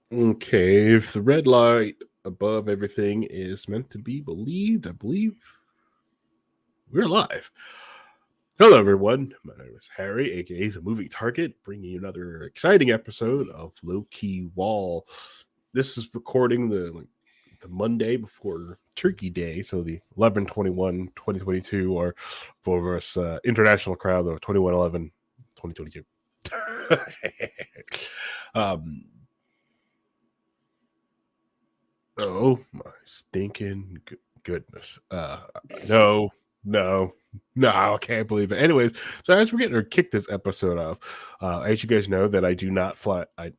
Okay, if the red light above everything is meant to be believed, I believe we're live. Hello, everyone. My name is Harry, aka the Moving Target, bringing you another exciting episode of Low Key Wall. This is recording the Monday before Turkey Day, so the 11/21/2022, or for us international crowd, the 21/11/2022. um, Oh my stinking goodness. No, no, no, I can't believe it. Anyways, so as we're getting to kick this episode off, as you guys know that I do not fly I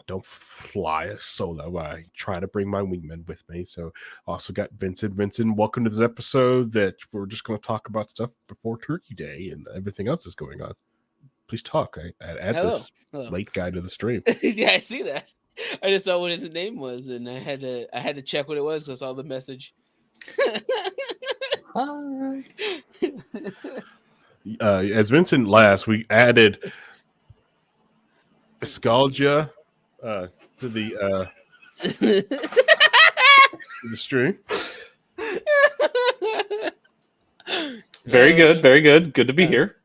don't fly a solo. I try to bring my wingman with me. So also got Vincent. Vincent, welcome to this episode that we're just going to talk about stuff before Turkey Day and everything else is going on. Please talk. Add Hello. this Hello. late guy to the stream. Yeah, I see that. I just saw what his name was, and I had to check what it was because I saw the message. Hi. As Vincent last, we added nostalgia to the stream. Very good. Very good. Good to be here.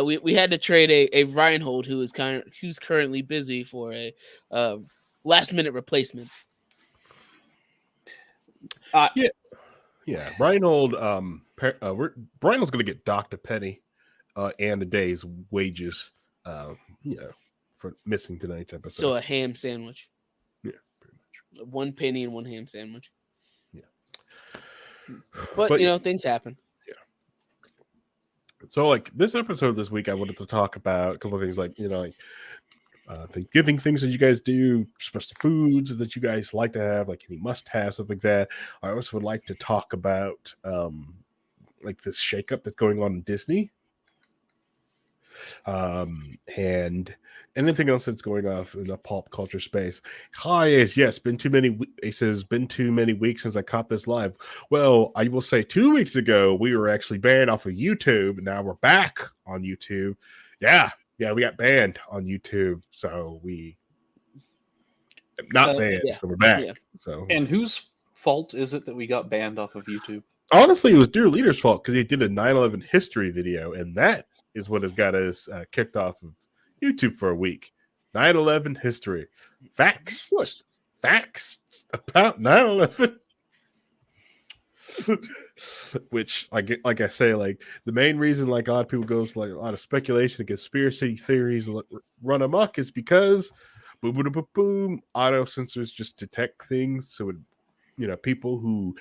We had to trade a Reinhold who's currently busy for a last minute replacement. Yeah. Reinhold. Reinhold's going to get docked a penny and a day's wages. For missing tonight's episode. So a ham sandwich. Yeah, pretty much. 1 penny and 1 ham sandwich. Yeah. But things happen. Yeah. So, like this episode this week, I wanted to talk about a couple of things, like Thanksgiving things that you guys do, special foods that you guys like to have, like any must-have, stuff like that. I also would like to talk about like this shakeup that's going on in Disney, and anything else that's going off in the pop culture space. Hi, yes, been too many. It says been too many weeks since I caught this live. Well, I will say 2 weeks ago we were actually banned off of YouTube. Now we're back on YouTube. Yeah, we got banned on YouTube, so we not banned, so we're back. Yeah. So, and whose fault is it that we got banned off of YouTube? Honestly, it was Dear Leader's fault because he did a 9/11 history video, and that is what has got us kicked off of YouTube for a week. 9/11 history. Facts. Of course. Facts about 9/11. Which, like I say, like the main reason, like a lot of people goes, like a lot of speculation and conspiracy theories run amok is because boom, boom, boom, boom, auto sensors just detect things. So people who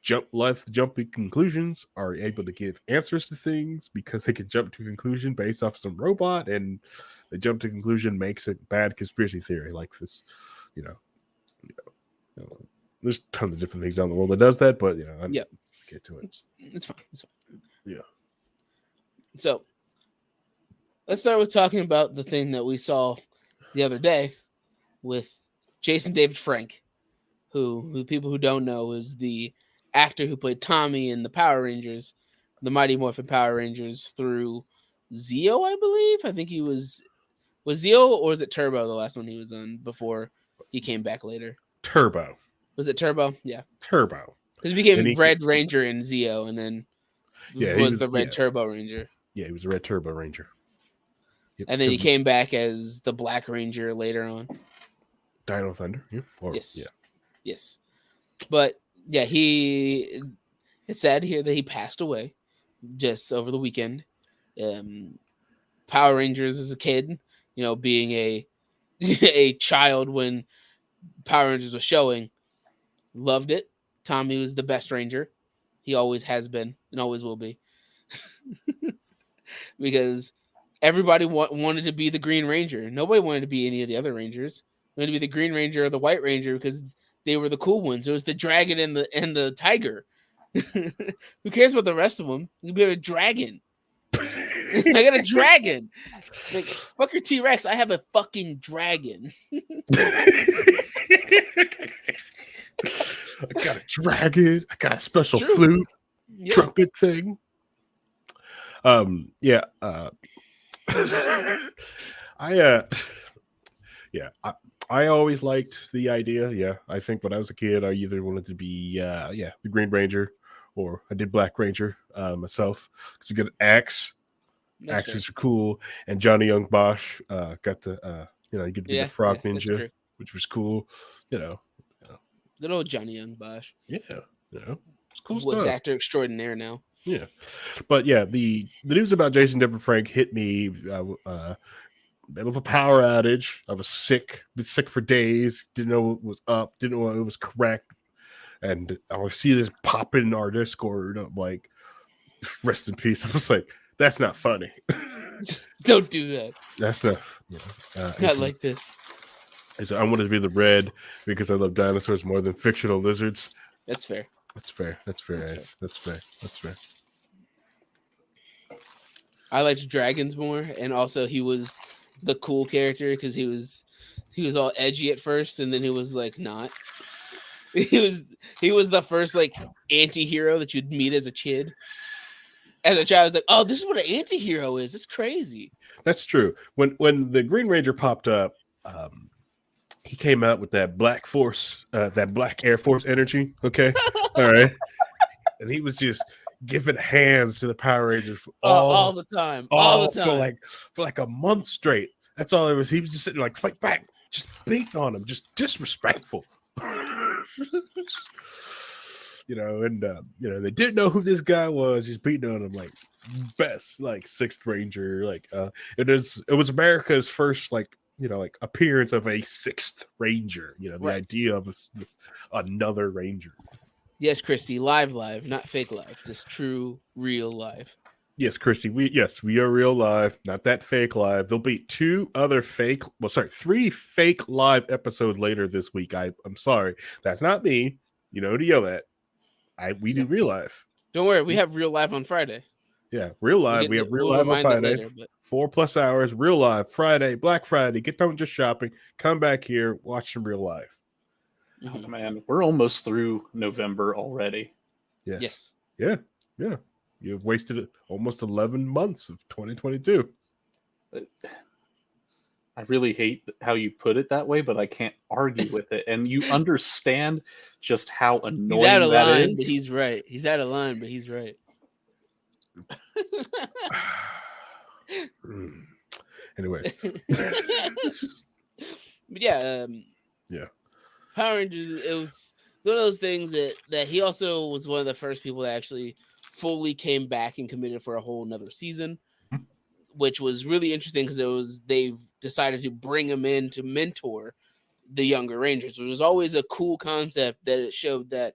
jumping conclusions are able to give answers to things because they can jump to a conclusion based off some robot, and the jump to conclusion makes it bad conspiracy theory. Like this, there's tons of different things out in the world that does that, but get to it. It's fine. It's fine. Yeah. So let's start with talking about the thing that we saw the other day with Jason David Frank, who people who don't know is the actor who played Tommy in the Power Rangers, the Mighty Morphin Power Rangers, through Zeo, I believe. I think he was Zeo, or was it Turbo, the last one he was on before he came back later? Turbo. Was it Turbo? Yeah. Turbo. Because he became Red Ranger in Zeo, and then was the Red Turbo Ranger. Yeah, he was a Red Turbo Ranger. Yep. And then he came back as the Black Ranger later on. Dino Thunder. Yeah. Yes. Yeah. Yes. But yeah, it's sad to hear that he passed away just over the weekend. Power Rangers as a kid, being a child when Power Rangers was showing, loved it. Tommy was the best Ranger. He always has been and always will be. Because everybody wanted to be the Green Ranger. Nobody wanted to be any of the other Rangers. They wanted to be the Green Ranger or the White Ranger because they were the cool ones. It was the dragon and the tiger. Who cares about the rest of them? You can be a dragon. I got a dragon. Like, fuck your T-Rex. I have a fucking dragon. I got a dragon. I got a special flute, trumpet thing. I always liked the idea. Yeah, I think when I was a kid, I either wanted to be the Green Ranger, or I did Black Ranger myself because you get an axe. That's fair. Axes are cool, and Johnny Young Bosch got the you get to be the Frog that's Ninja, true. which was cool. Good old Johnny Young Bosch. Yeah, it's cool Voice stuff. actor extraordinaire now. Yeah, but yeah, the news about Jason David Frank hit me. Middle of a power outage. I was sick. Been sick for days. Didn't know what was up. Didn't know it was correct. And I see this pop in our Discord. I'm like, rest in peace. I was like, that's not funny. Don't do that. That's not. Not like this. I wanted to be the red because I love dinosaurs more than fictional lizards. That's fair. That's fair. That's fair. That's fair. That's fair. I liked dragons more, and also he was the cool character because he was all edgy at first, and then he was like not. He was the first like anti-hero that you'd meet as a kid. As a child, I was like, "Oh, this is what an anti-hero is. It's crazy." That's true. When the Green Ranger popped up, he came out with that Black Force, that Black Air Force energy. Okay, all right, and he was just giving hands to the Power Rangers all the time, for like a month straight. That's all it was. He was just sitting like, fight back, just beating on him, just disrespectful. And they didn't know who this guy was. Just beating on him like best, like Sixth Ranger. Like it was America's first like appearance of a Sixth Ranger. The Right. idea of this another Ranger. Yes, Christy, live, not fake live, just true, real live. Yes, Christy. We are real live, not that fake live. There'll be three fake live episodes later this week. I'm sorry, that's not me. You know who to yell at. We do real live. Don't worry, we have real live on Friday. Yeah, real live. We have real live on Friday. Later, 4+ hours, real live Friday, Black Friday. Get done just shopping. Come back here, watch some real live. Oh, man, we're almost through November already. Yes. Yeah. You've wasted almost 11 months of 2022. I really hate how you put it that way, but I can't argue with it. And you understand just how annoying he's out of that line, is. but he's right. He's out of line, but he's right. Anyway. But yeah. Power Rangers, it was one of those things that he also was one of the first people that actually fully came back and committed for a whole nother season, which was really interesting because they decided to bring him in to mentor the younger Rangers, which was always a cool concept that it showed that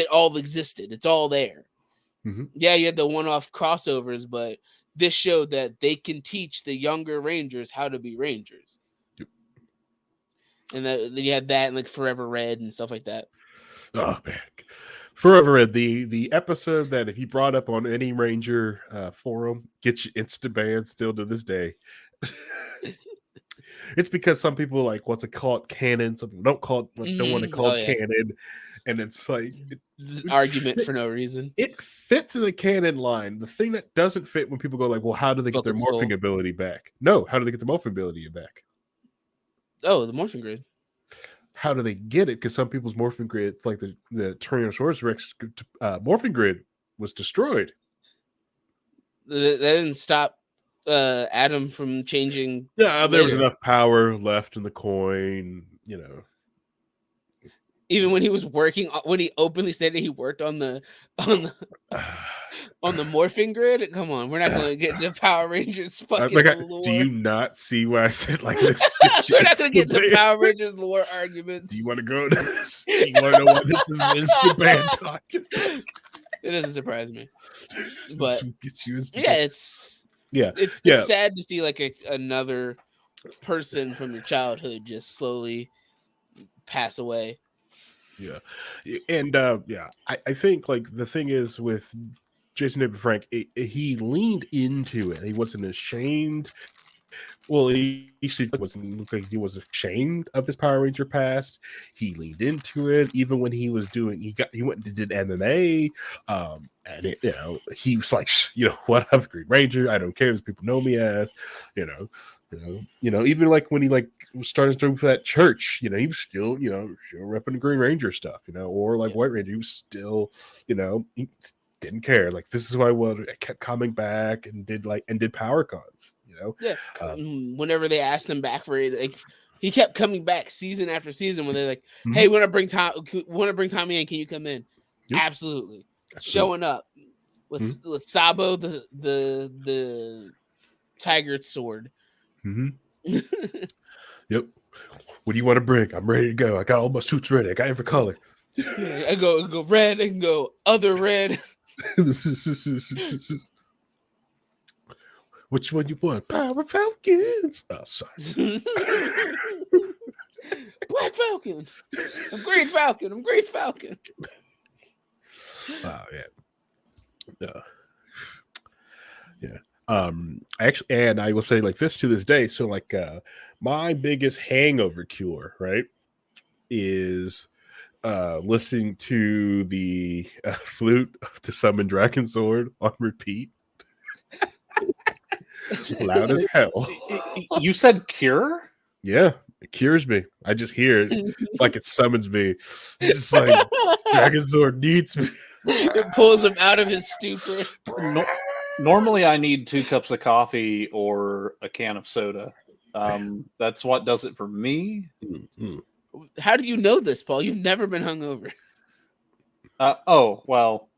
all existed. It's all there. Mm-hmm. Yeah, you had the one-off crossovers, but this showed that they can teach the younger Rangers how to be Rangers. Yep. And that you had that and like Forever Red and stuff like that. Oh man, Forever Red, the episode that he brought up on any Ranger forum gets you instant banned still to this day. It's because some people like what's it called canon, some people don't want to call it canon, and it's like argument for no reason. It fits in the canon line. The thing that doesn't fit when people go like, well, how do they get their morphing ability back? No, how do they get the morphing ability back? Oh, the morphing grid. How do they get it? Because some people's morphing grid, like the Tyrannosaurus Rex morphing grid, was destroyed. That didn't stop Adam from changing. Yeah, there was enough power left in the coin, Even when he was working, when he openly stated he worked on the morphing grid. Come on, we're not going to get the Power Rangers fucking lore. Do you not see why I said like this? We're not going to get the Power Rangers lore arguments. Do you want to go to this? Do you want to know why this is an instant ban talk? It doesn't surprise me, but it's sad to see like another person from your childhood just slowly pass away. Yeah, and I think like the thing is with Jason David Frank, he leaned into it. He wasn't ashamed. Well, he wasn't look like he was ashamed of his Power Ranger past. He leaned into it, even when he was doing. He went and did MMA, and he was like, what? I'm a Green Ranger. I don't care if people know me as, Even like when he like started doing for that church, he was still, still repping the Green Ranger stuff, or like White Ranger, he was still, he didn't care. Like, this is who I wanted. I kept coming back and did power cons, Yeah. Whenever they asked him back for it, like he kept coming back season after season when they're like, "Hey, want to bring Tommy in? Can you come in?" Yep. Absolutely. Showing up with Sabo, the tiger sword. Yep. What do you want to bring? I'm ready to go. I got all my suits ready. I got every color. Yeah, I go red. I can go other red. Which one you want? Power Falcons. Oh, sorry. Black Falcon. I'm Green Falcon. I'm Green Falcon. Oh yeah. Yeah. Actually, and I will say like this to this day. So like, my biggest hangover cure, right, is listening to the flute to summon Dragon Sword on repeat. Loud as hell. You said cure? Yeah, it cures me. I just hear it. It's like it summons me. It's just like Dragon Sword needs me. It pulls him out of his stupor. Normally, I need 2 cups of coffee or a can of soda. That's what does it for me. Mm-hmm. How do you know this, Paul? You've never been hungover. Oh, well.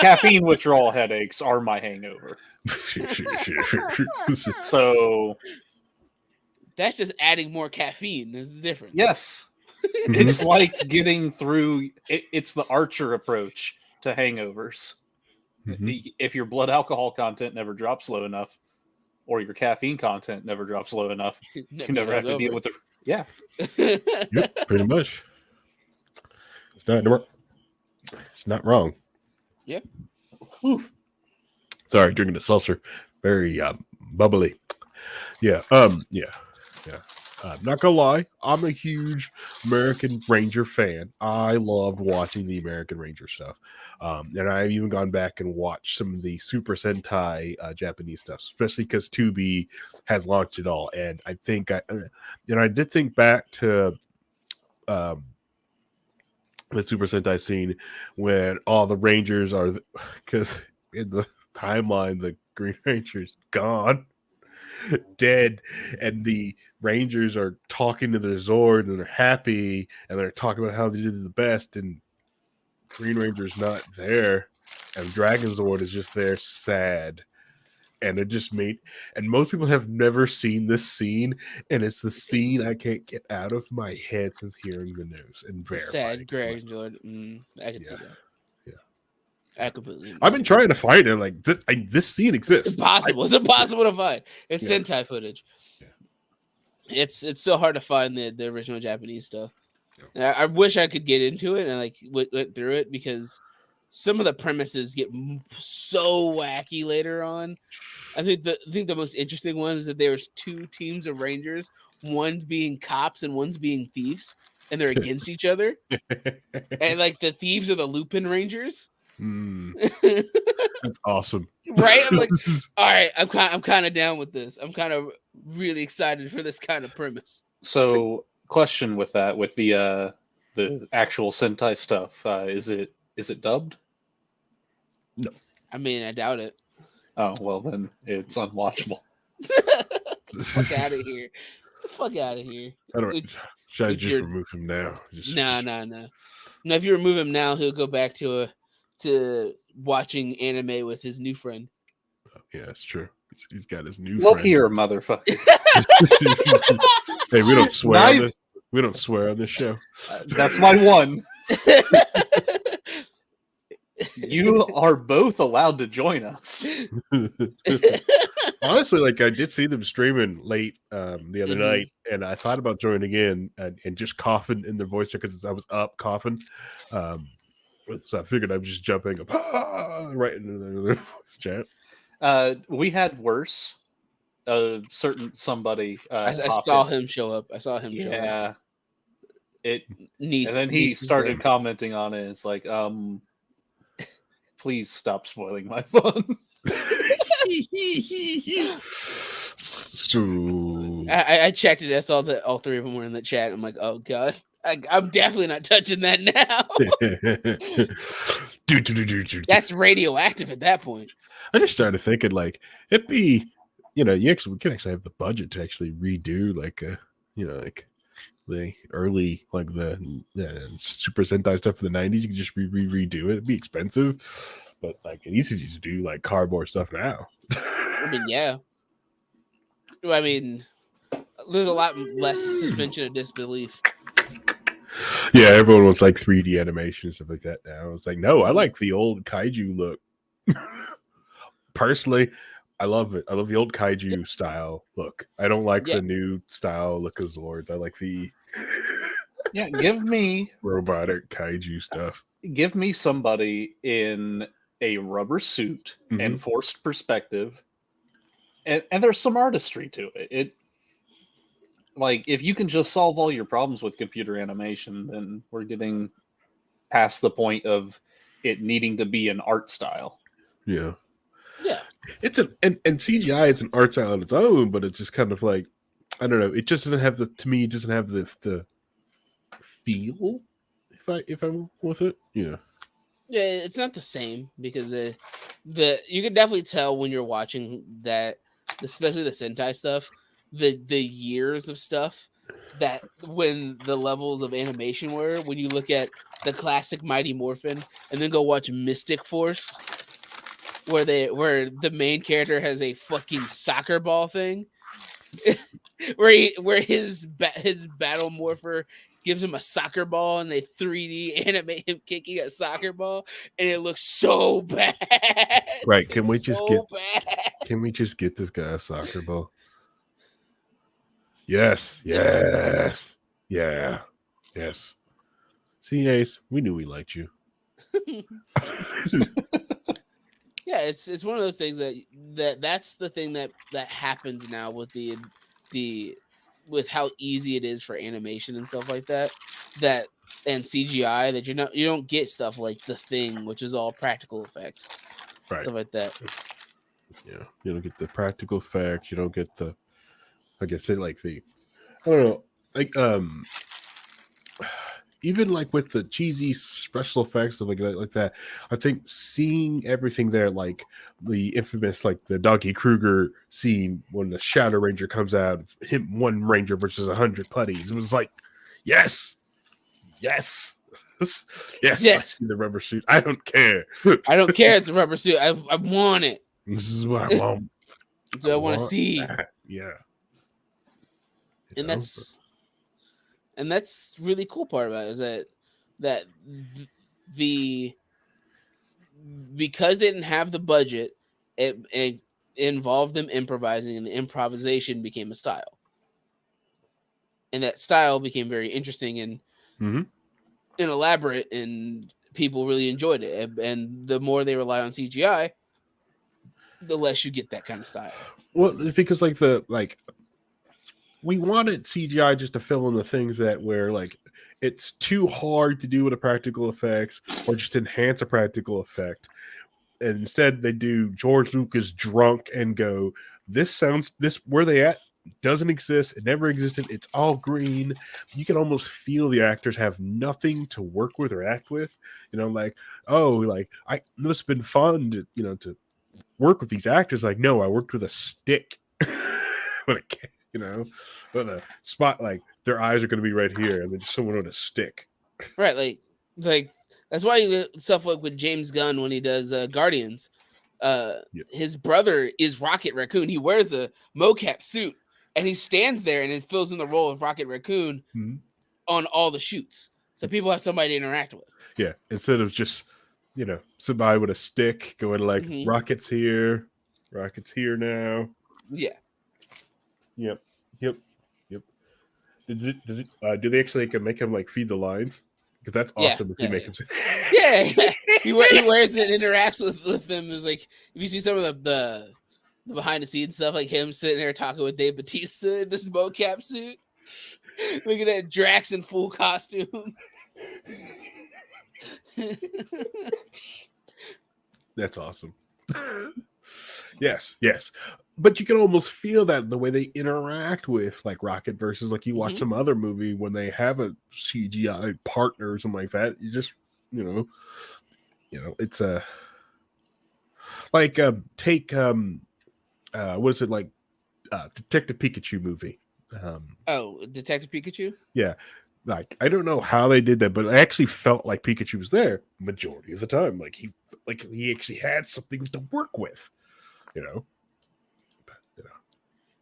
Caffeine withdrawal headaches are my hangover. So that's just adding more caffeine. This is different. Yes. It's like getting through it's the Archer approach to hangovers. If your blood alcohol content never drops low enough, or your caffeine content never drops low enough, you never have to deal with it. Yeah. Yep, pretty much. It's not wrong. Yeah. Whew. Sorry, drinking a seltzer. Very bubbly. Yeah. Yeah. I'm not gonna lie, I'm a huge American Ranger fan. I loved watching the American Ranger stuff. And I've even gone back and watched some of the Super Sentai Japanese stuff, especially because Tubi has launched it all. And I think I did think back to the Super Sentai scene when all the Rangers are, because in the timeline, the Green Ranger's gone. Dead, and the Rangers are talking to their Zord and they're happy and they're talking about how they did the best, and Green Ranger's not there, and Dragon Zord is just there sad. And it just made, and most people have never seen this scene, and it's the scene I can't get out of my head since hearing the news and verifying. Sad Greg Jordan. I can see that. I completely. I've been trying to find it. Like this scene exists. It's impossible. It's impossible to find. It's Sentai footage. Yeah. It's so hard to find the original Japanese stuff. Yeah. I wish I could get into it and like went through it, because some of the premises get so wacky later on. I think the most interesting one is that there's 2 teams of Rangers, one being cops and one's being thieves, and they're against each other. And like the thieves are the Lupin Rangers. That's awesome, right? I'm like, all right, I'm kind of down with this. I'm kind of really excited for this kind of premise. So, question with that, with the actual Sentai stuff, is it dubbed? No, I mean, I doubt it. Oh well, then it's unwatchable. Fuck out of here! Fuck out of here! I don't. Should I just remove him now? No. Now, if you remove him now, he'll go back to watching anime with his new friend. Yeah, it's true. He's got his new Look friend. here, motherfucker. Hey, we don't swear on this. We don't swear on this show. That's my one. You are both allowed to join us. Honestly, like I did see them streaming late the other night, and I thought about joining in and just coughing in their voice because I was up coughing. So I figured I'd just jump in, right into their voice chat. We had worse. Somebody. I saw him show up. Show up. Yeah. And Niece, then he started commenting on it. It's like, please stop spoiling my fun. Ooh. I checked it. I saw that all three of them were in the chat. I'm like, oh god, I'm definitely not touching that now. That's radioactive at that point. I just started thinking like it'd be, we can actually have the budget to actually redo like like the early like the Super Sentai stuff from the 90s. You can just redo it. It'd be expensive, but like it easy to do like cardboard stuff now. I mean, yeah. I mean, there's a lot less suspension of disbelief. Yeah, everyone wants like 3D animation and stuff like that now. It's like, no, I like the old kaiju look. Personally, I love it. I love the old kaiju style look. I don't like the new style look of Zords. I like the give me robotic kaiju stuff. Give me somebody in a rubber suit and forced perspective, and there's some artistry to it. It like if you can just solve all your problems with computer animation, then we're getting past the point of it needing to be an art style. Yeah. Yeah. It's and CGI is an art style on its own, but it's just kind of like, I don't know, it just doesn't have the feel if I'm with it. Yeah. Yeah, it's not the same because the you can definitely tell when you're watching that, especially the Sentai stuff, the years of stuff that when the levels of animation were, when you look at the classic Mighty Morphin and then go watch Mystic Force, where the main character has a fucking soccer ball thing, where his battle morpher gives him a soccer ball and they 3D animate him kicking a soccer ball, and it looks so bad. Right? Can we just get this guy a soccer ball? Yes. Yeah. Yes. See, Ace, we knew we liked you. Yeah, it's one of those things that's the thing that happens now with with how easy it is for animation and stuff like that and CGI, that you don't get stuff like The Thing, which is all practical effects, right? Stuff like that. Yeah, you don't get the practical effects. You don't get the, I guess, like I don't know, like even like with the cheesy special effects stuff like that, I think seeing everything there, like the infamous like the Donkey Kruger scene when the Shadow Ranger comes out, him one Ranger versus 100 putties, it was like, yes. I see the rubber suit. I don't care. I don't care. It's a rubber suit. I want it. This is what I want. So I want to see. That. Yeah. And that's really cool part about it, is that because they didn't have the budget, it involved them improvising, and the improvisation became a style. And that style became very interesting and elaborate, and people really enjoyed it. And the more they rely on CGI, the less you get that kind of style. Well, it's because we wanted CGI just to fill in the things that were like it's too hard to do with a practical effects or just enhance a practical effect. And instead they do George Lucas drunk and go, this where they at doesn't exist. It never existed. It's all green. You can almost feel the actors have nothing to work with or act with. It must have been fun to work with these actors. Like, no, I worked with a stick. With a spot, like their eyes are going to be right here, and then just someone with a stick. Right, like that's why stuff like with James Gunn when he does Guardians, his brother is Rocket Raccoon. He wears a mocap suit, and he stands there, and it fills in the role of Rocket Raccoon on all the shoots, so people have somebody to interact with. Yeah, instead of just somebody with a stick going like Rocket's here now. Yeah. Yep. Do they actually make him like feed the lines? Because that's awesome if you make him. Yeah. He wears it and interacts with them. It's like if you see some of the behind the scenes stuff, like him sitting there talking with Dave Bautista in this mocap suit. Look at that Drax in full costume. That's awesome. Yes. but you can almost feel that in the way they interact with like Rocket versus like you watch Mhm. some other movie when they have a CGI partner or something like that. You just it's a like take what is it like Detective Pikachu movie. Oh, Detective Pikachu. Yeah, like I don't know how they did that, but I actually felt like Pikachu was there majority of the time. Like he actually had something to work with, you know.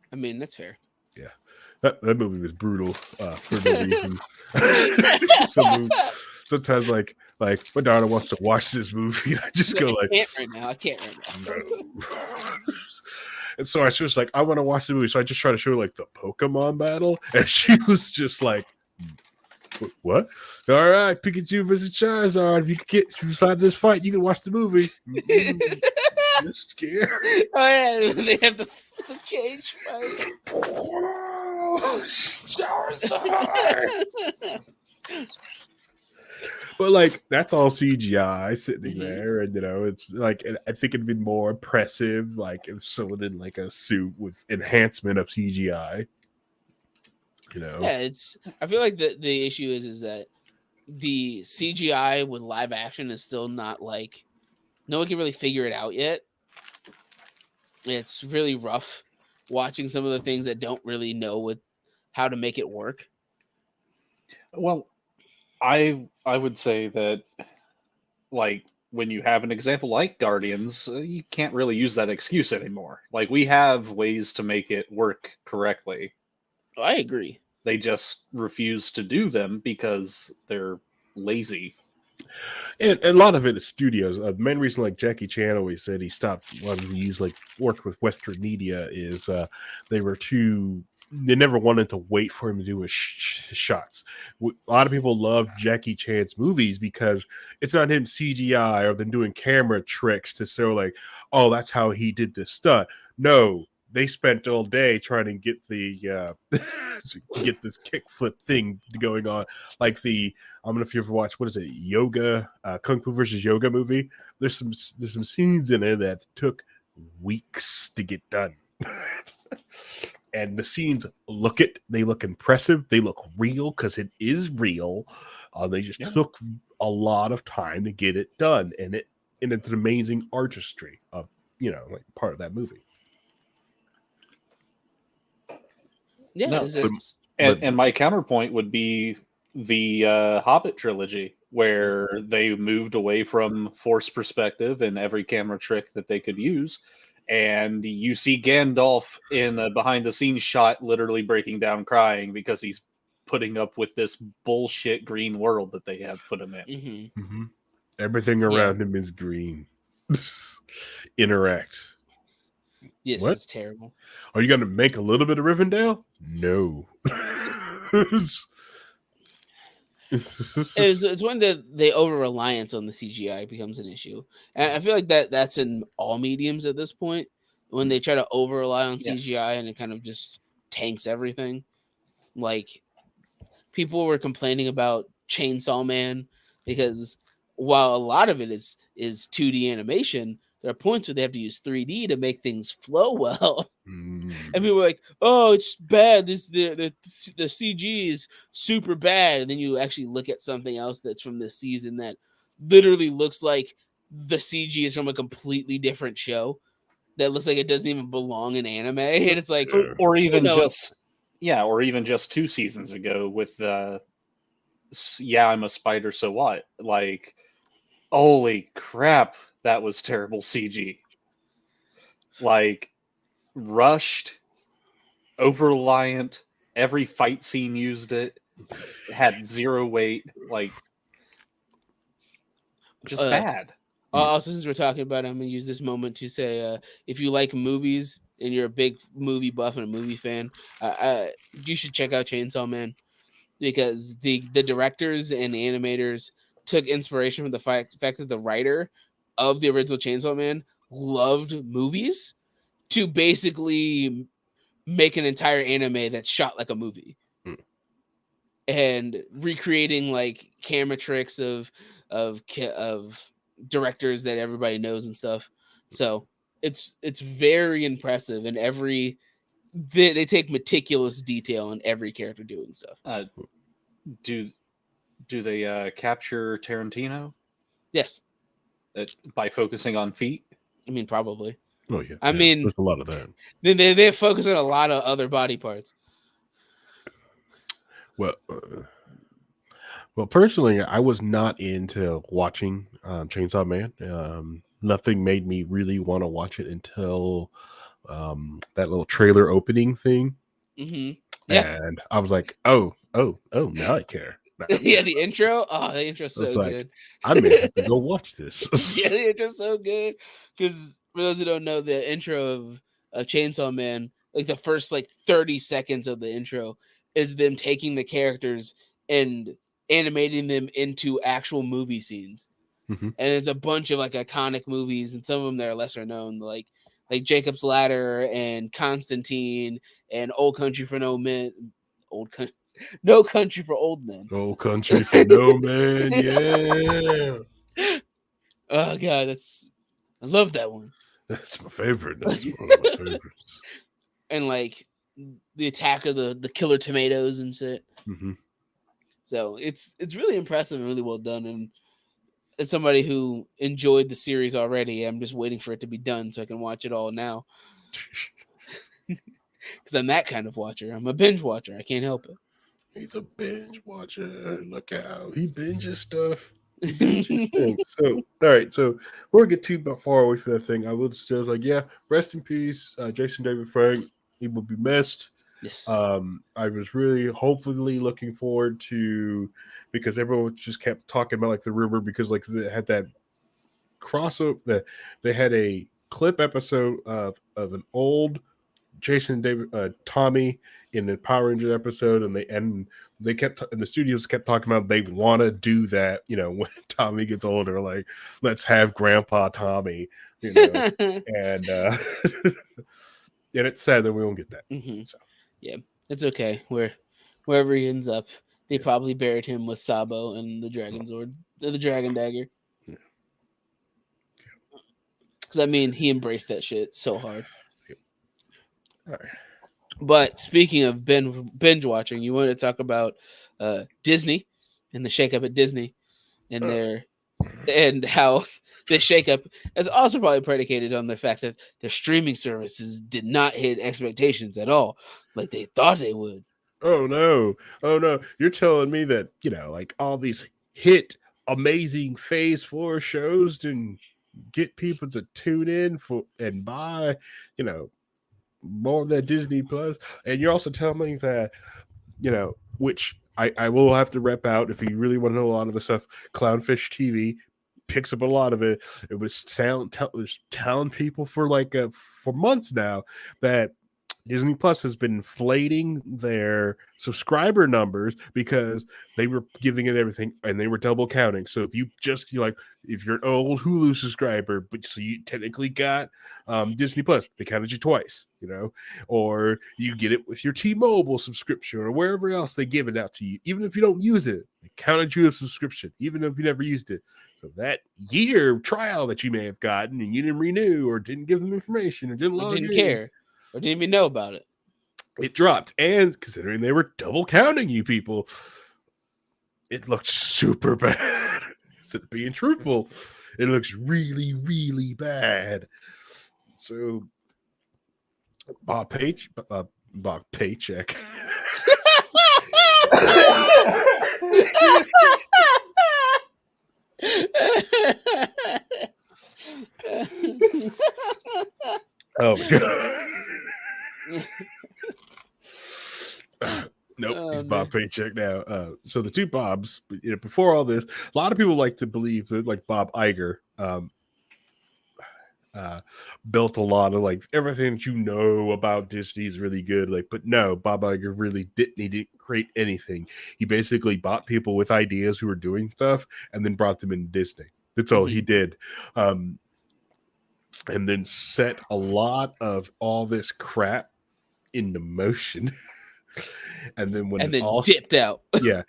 I mean, that's fair. Yeah, that movie was brutal for no reason. Sometimes like my daughter wants to watch this movie, and I just go like, I can't right now. no. And so I was just like, I want to watch the movie, so I just try to show her like the Pokemon battle, and she was just like, what? All right, Pikachu versus Charizard. If you can survive this fight, you can watch the movie. You're scared. Oh yeah, they have the cage fight. Charizard. But like that's all CGI sitting there, and it's like I think it'd be more impressive, like if someone in like a suit with enhancement of CGI. Yeah, I feel like the issue is that the CGI with live action is still not like no one can really figure it out yet. It's really rough watching some of the things that don't really know how to make it work. Well, I would say that like when you have an example like Guardians, you can't really use that excuse anymore. Like we have ways to make it work correctly. I agree. They just refuse to do them because they're lazy. And a lot of it is studios. The main reason, like Jackie Chan always said, he stopped wanting to use work with Western media is they were too. They never wanted to wait for him to do his shots. A lot of people love Jackie Chan's movies because it's not him CGI or them doing camera tricks to show like, oh, that's how he did this stunt. No, they spent all day trying to get the to get this kickflip thing going on, like the I don't know if you ever watched what is it, Yoga, Kung Fu versus Yoga movie. There's some scenes in it that took weeks to get done, and the scenes they look impressive, they look real because it is real. They just took a lot of time to get it done, and it's an amazing artistry of like part of that movie. Yeah, No, but and my counterpoint would be the Hobbit trilogy, where they moved away from force perspective and every camera trick that they could use, and you see Gandalf in a behind-the-scenes shot, literally breaking down, crying because he's putting up with this bullshit green world that they have put him in. Everything around him is green. Interact. Yes, what? It's terrible. Are you going to make a little bit of Rivendell? No. It's when the over reliance on the CGI becomes an issue, and I feel like that's in all mediums at this point. When they try to over rely on CGI and it kind of just tanks everything. Like people were complaining about Chainsaw Man because while a lot of it is 2D animation, there are points where they have to use 3D to make things flow well. And people were like, "Oh, it's bad. The CG is super bad." And then you actually look at something else that's from this season that literally looks like the CG is from a completely different show. That looks like it doesn't even belong in anime, and it's like, or even just 2 seasons ago with I'm a spider, so what? Like, holy crap, that was terrible CG. Like, rushed, over reliant. Every fight scene used it. Had zero weight. Like, just bad. Also, since we're talking about it, I'm gonna use this moment to say, if you like movies and you're a big movie buff and a movie fan, you should check out Chainsaw Man because the directors and the animators took inspiration from the fact that the writer of the original Chainsaw Man loved movies to basically make an entire anime that's shot like a movie and recreating like camera tricks of directors that everybody knows and stuff. So it's very impressive, and they take meticulous detail in every character doing stuff. Do they capture Tarantino Yes, by focusing on feet? I mean probably. Oh yeah, I mean, there's a lot of that. They focus on a lot of other body parts. Well, personally, I was not into watching Chainsaw Man. Nothing made me really want to watch it until that little trailer opening thing. Mm-hmm. Yeah, and I was like, oh, now I care. Yeah, the intro. Oh, the intro's so good. I may have to go watch this. Yeah, the intro's so good. Because for those who don't know, the intro of Chainsaw Man, like the first 30 seconds of the intro, is them taking the characters and animating them into actual movie scenes. Mm-hmm. And it's a bunch of iconic movies, and some of them that are lesser known, like Jacob's Ladder and Constantine and Old Country for No Men. No Country for Old Men. Old Country for No Man, yeah. Oh god, I love that one. That's my favorite. That's one of my favorites. And the attack of the killer tomatoes and shit. Mm-hmm. So it's really impressive and really well done. And as somebody who enjoyed the series already, I'm just waiting for it to be done so I can watch it all now. Because I'm that kind of watcher. I'm a binge watcher. I can't help it. He's a binge watcher. Look out. He binges stuff. So, all right. So, before we get too far away from that thing, I was like, yeah, rest in peace, Jason David Frank. He will be missed. Yes. I was really hopefully looking forward to, because everyone just kept talking about the rumor, because they had that crossover, they had a clip episode of an old Jason David Tommy in the Power Ranger episode, and they kept and the studios kept talking about they want to do that, when Tommy gets older, let's have Grandpa Tommy, and and it's sad that we won't get that. Mm-hmm. So. Yeah, it's okay. Wherever he ends up, they probably buried him with Sabo and the Dragon Zord, the Dragon Dagger. Because he embraced that shit so hard. All right. But speaking of binge watching, you want to talk about Disney and the shakeup at Disney, and how this shakeup is also probably predicated on the fact that their streaming services did not hit expectations at all, like they thought they would. Oh no! You're telling me that all these hit, amazing Phase 4 shows didn't get people to tune in for and buy, more of that Disney Plus, and you're also telling me that, which I will have to rep out if you really want to know a lot of the stuff. Clownfish TV picks up a lot of it. It was telling people for for months now that Disney Plus has been inflating their subscriber numbers because they were giving it everything and they were double counting. So if if you're an old Hulu subscriber, but so you technically got Disney Plus, they counted you twice, or you get it with your T-Mobile subscription or wherever else they give it out to you. Even if you don't use it, they counted you a subscription, even if you never used it. So that year trial that you may have gotten and you didn't renew or didn't give them information or didn't care. Or didn't even know about it. It dropped. And considering they were double counting you people, it looked super bad. Instead of being truthful, it looks really, really bad. So Bob Paycheck. Oh my god. Nope, he's Bob Paycheck now. So the two Bobs, before all this, a lot of people like to believe that Bob Iger built a lot of everything that about Disney is really good. But no, Bob Iger really didn't. He didn't create anything. He basically bought people with ideas who were doing stuff and then brought them into Disney. That's all he did. And then set a lot of all this crap into motion. And then dipped out. Yeah.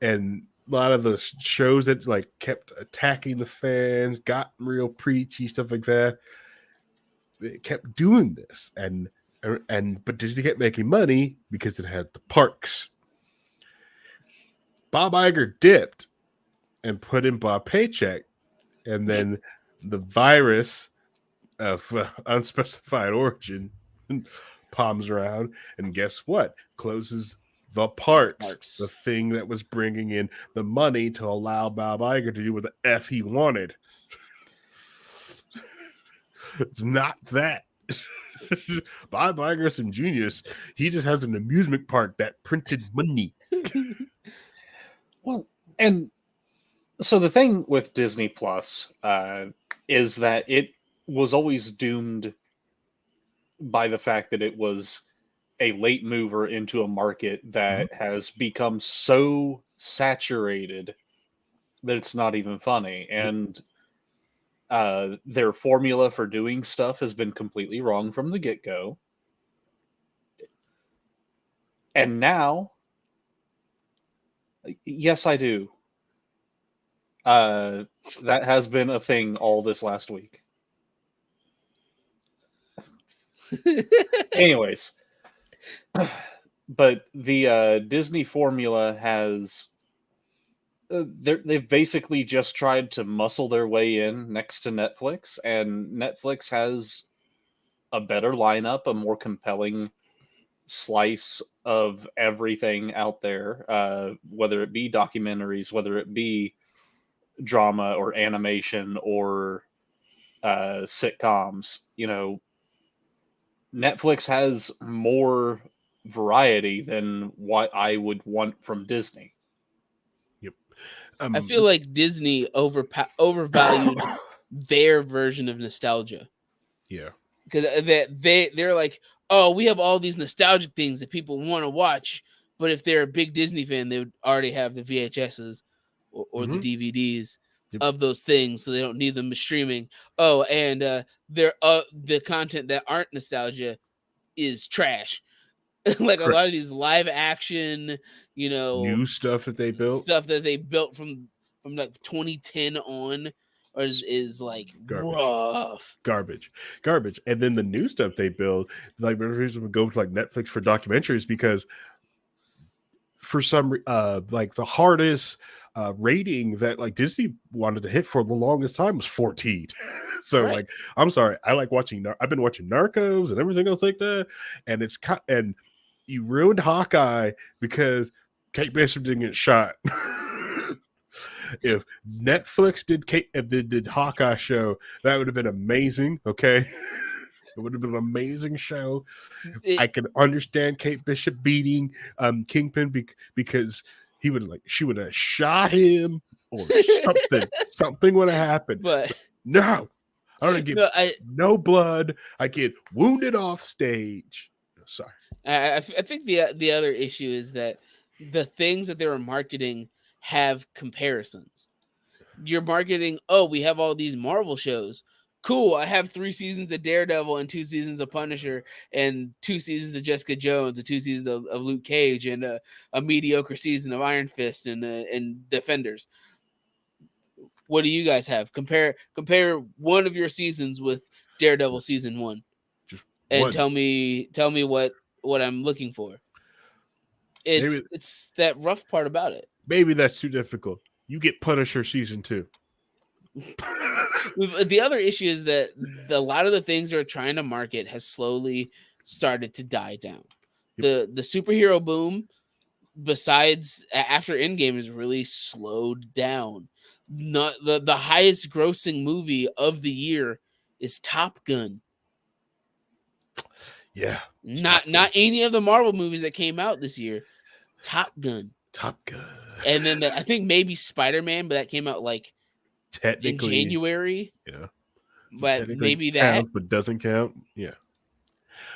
And a lot of the shows that kept attacking the fans, got real preachy, stuff like that. it kept doing this, and but Disney kept making money because it had the parks. Bob Iger dipped and put in Bob Paycheck, and then the virus of unspecified origin palms around, and guess what? Closes the parks, the thing that was bringing in the money to allow Bob Iger to do what the F he wanted. It's not that. Bob Iger some genius. He just has an amusement park that printed money. Well, and so the thing with Disney Plus is that it was always doomed by the fact that it was a late mover into a market that has become so saturated that it's not even funny. And their formula for doing stuff has been completely wrong from the get-go. And now, yes, I do. That has been a thing all this last week. Anyways, but the Disney formula has they've basically just tried to muscle their way in next to Netflix, and Netflix has a better lineup, a more compelling slice of everything out there, whether it be documentaries, whether it be drama or animation or sitcoms. You know, Netflix has more variety than what I would want from Disney. Yep. I feel like Disney overvalued their version of nostalgia. Yeah. Because they're like, oh, we have all these nostalgic things that people want to watch, but if they're a big Disney fan, they would already have the VHSs or the DVDs of those things, so they don't need them streaming. Oh, and the content that aren't nostalgia is trash. Like a lot of these live action, new stuff that they built, from like 2010 on, or is like garbage. And then the new stuff they build, like the reason we go to like Netflix for documentaries, because for some like the hardest rating that like Disney wanted to hit for the longest time was 14. So like, I'm sorry, I've been watching Narcos and everything else like that, and and you ruined Hawkeye because Kate Bishop didn't get shot. If Netflix did Hawkeye show, that would have been amazing. Okay, it would have been an amazing show. I can understand Kate Bishop beating Kingpin because she would have shot him or something. Something would have happened. But no, I don't get no blood. I get wounded off stage. Sorry. I think the other issue is that the things that they were marketing have comparisons. You're marketing, oh, we have all these Marvel shows. Cool, I have 3 seasons of Daredevil and 2 seasons of Punisher and 2 seasons of Jessica Jones and 2 seasons of Luke Cage and a mediocre season of Iron Fist and Defenders. What do you guys have? Compare one of your seasons with Daredevil season 1, and tell me what I'm looking for. It's that rough part about it. Maybe that's too difficult. You get Punisher season 2. The other issue is that a lot of the things they're trying to market has slowly started to die down. The superhero boom, besides after Endgame, is really slowed down. Not the highest grossing movie of the year is Top Gun. Yeah. Not any of the Marvel movies that came out this year. Top Gun. And then I think maybe Spider-Man, but that came out like technically in January. Yeah. But maybe that counts, but doesn't count. Yeah.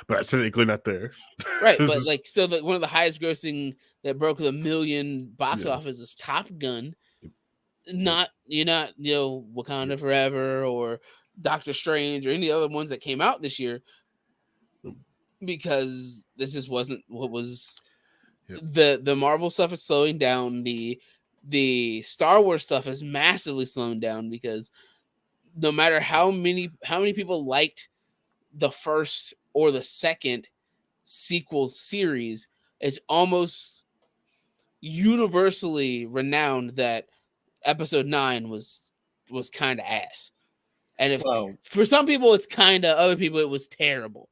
But it's technically not there. Right, but like one of the highest grossing that broke the $1 million box office is Top Gun. Not Wakanda Forever or Doctor Strange or any other ones that came out this year, because this just wasn't what was. The Marvel stuff is slowing down. The Star Wars stuff is massively slowing down, because no matter how many people liked the first or the second sequel series, it's almost universally renowned that episode 9 was kind of ass. And if for some people it's kind of, other people it was terrible.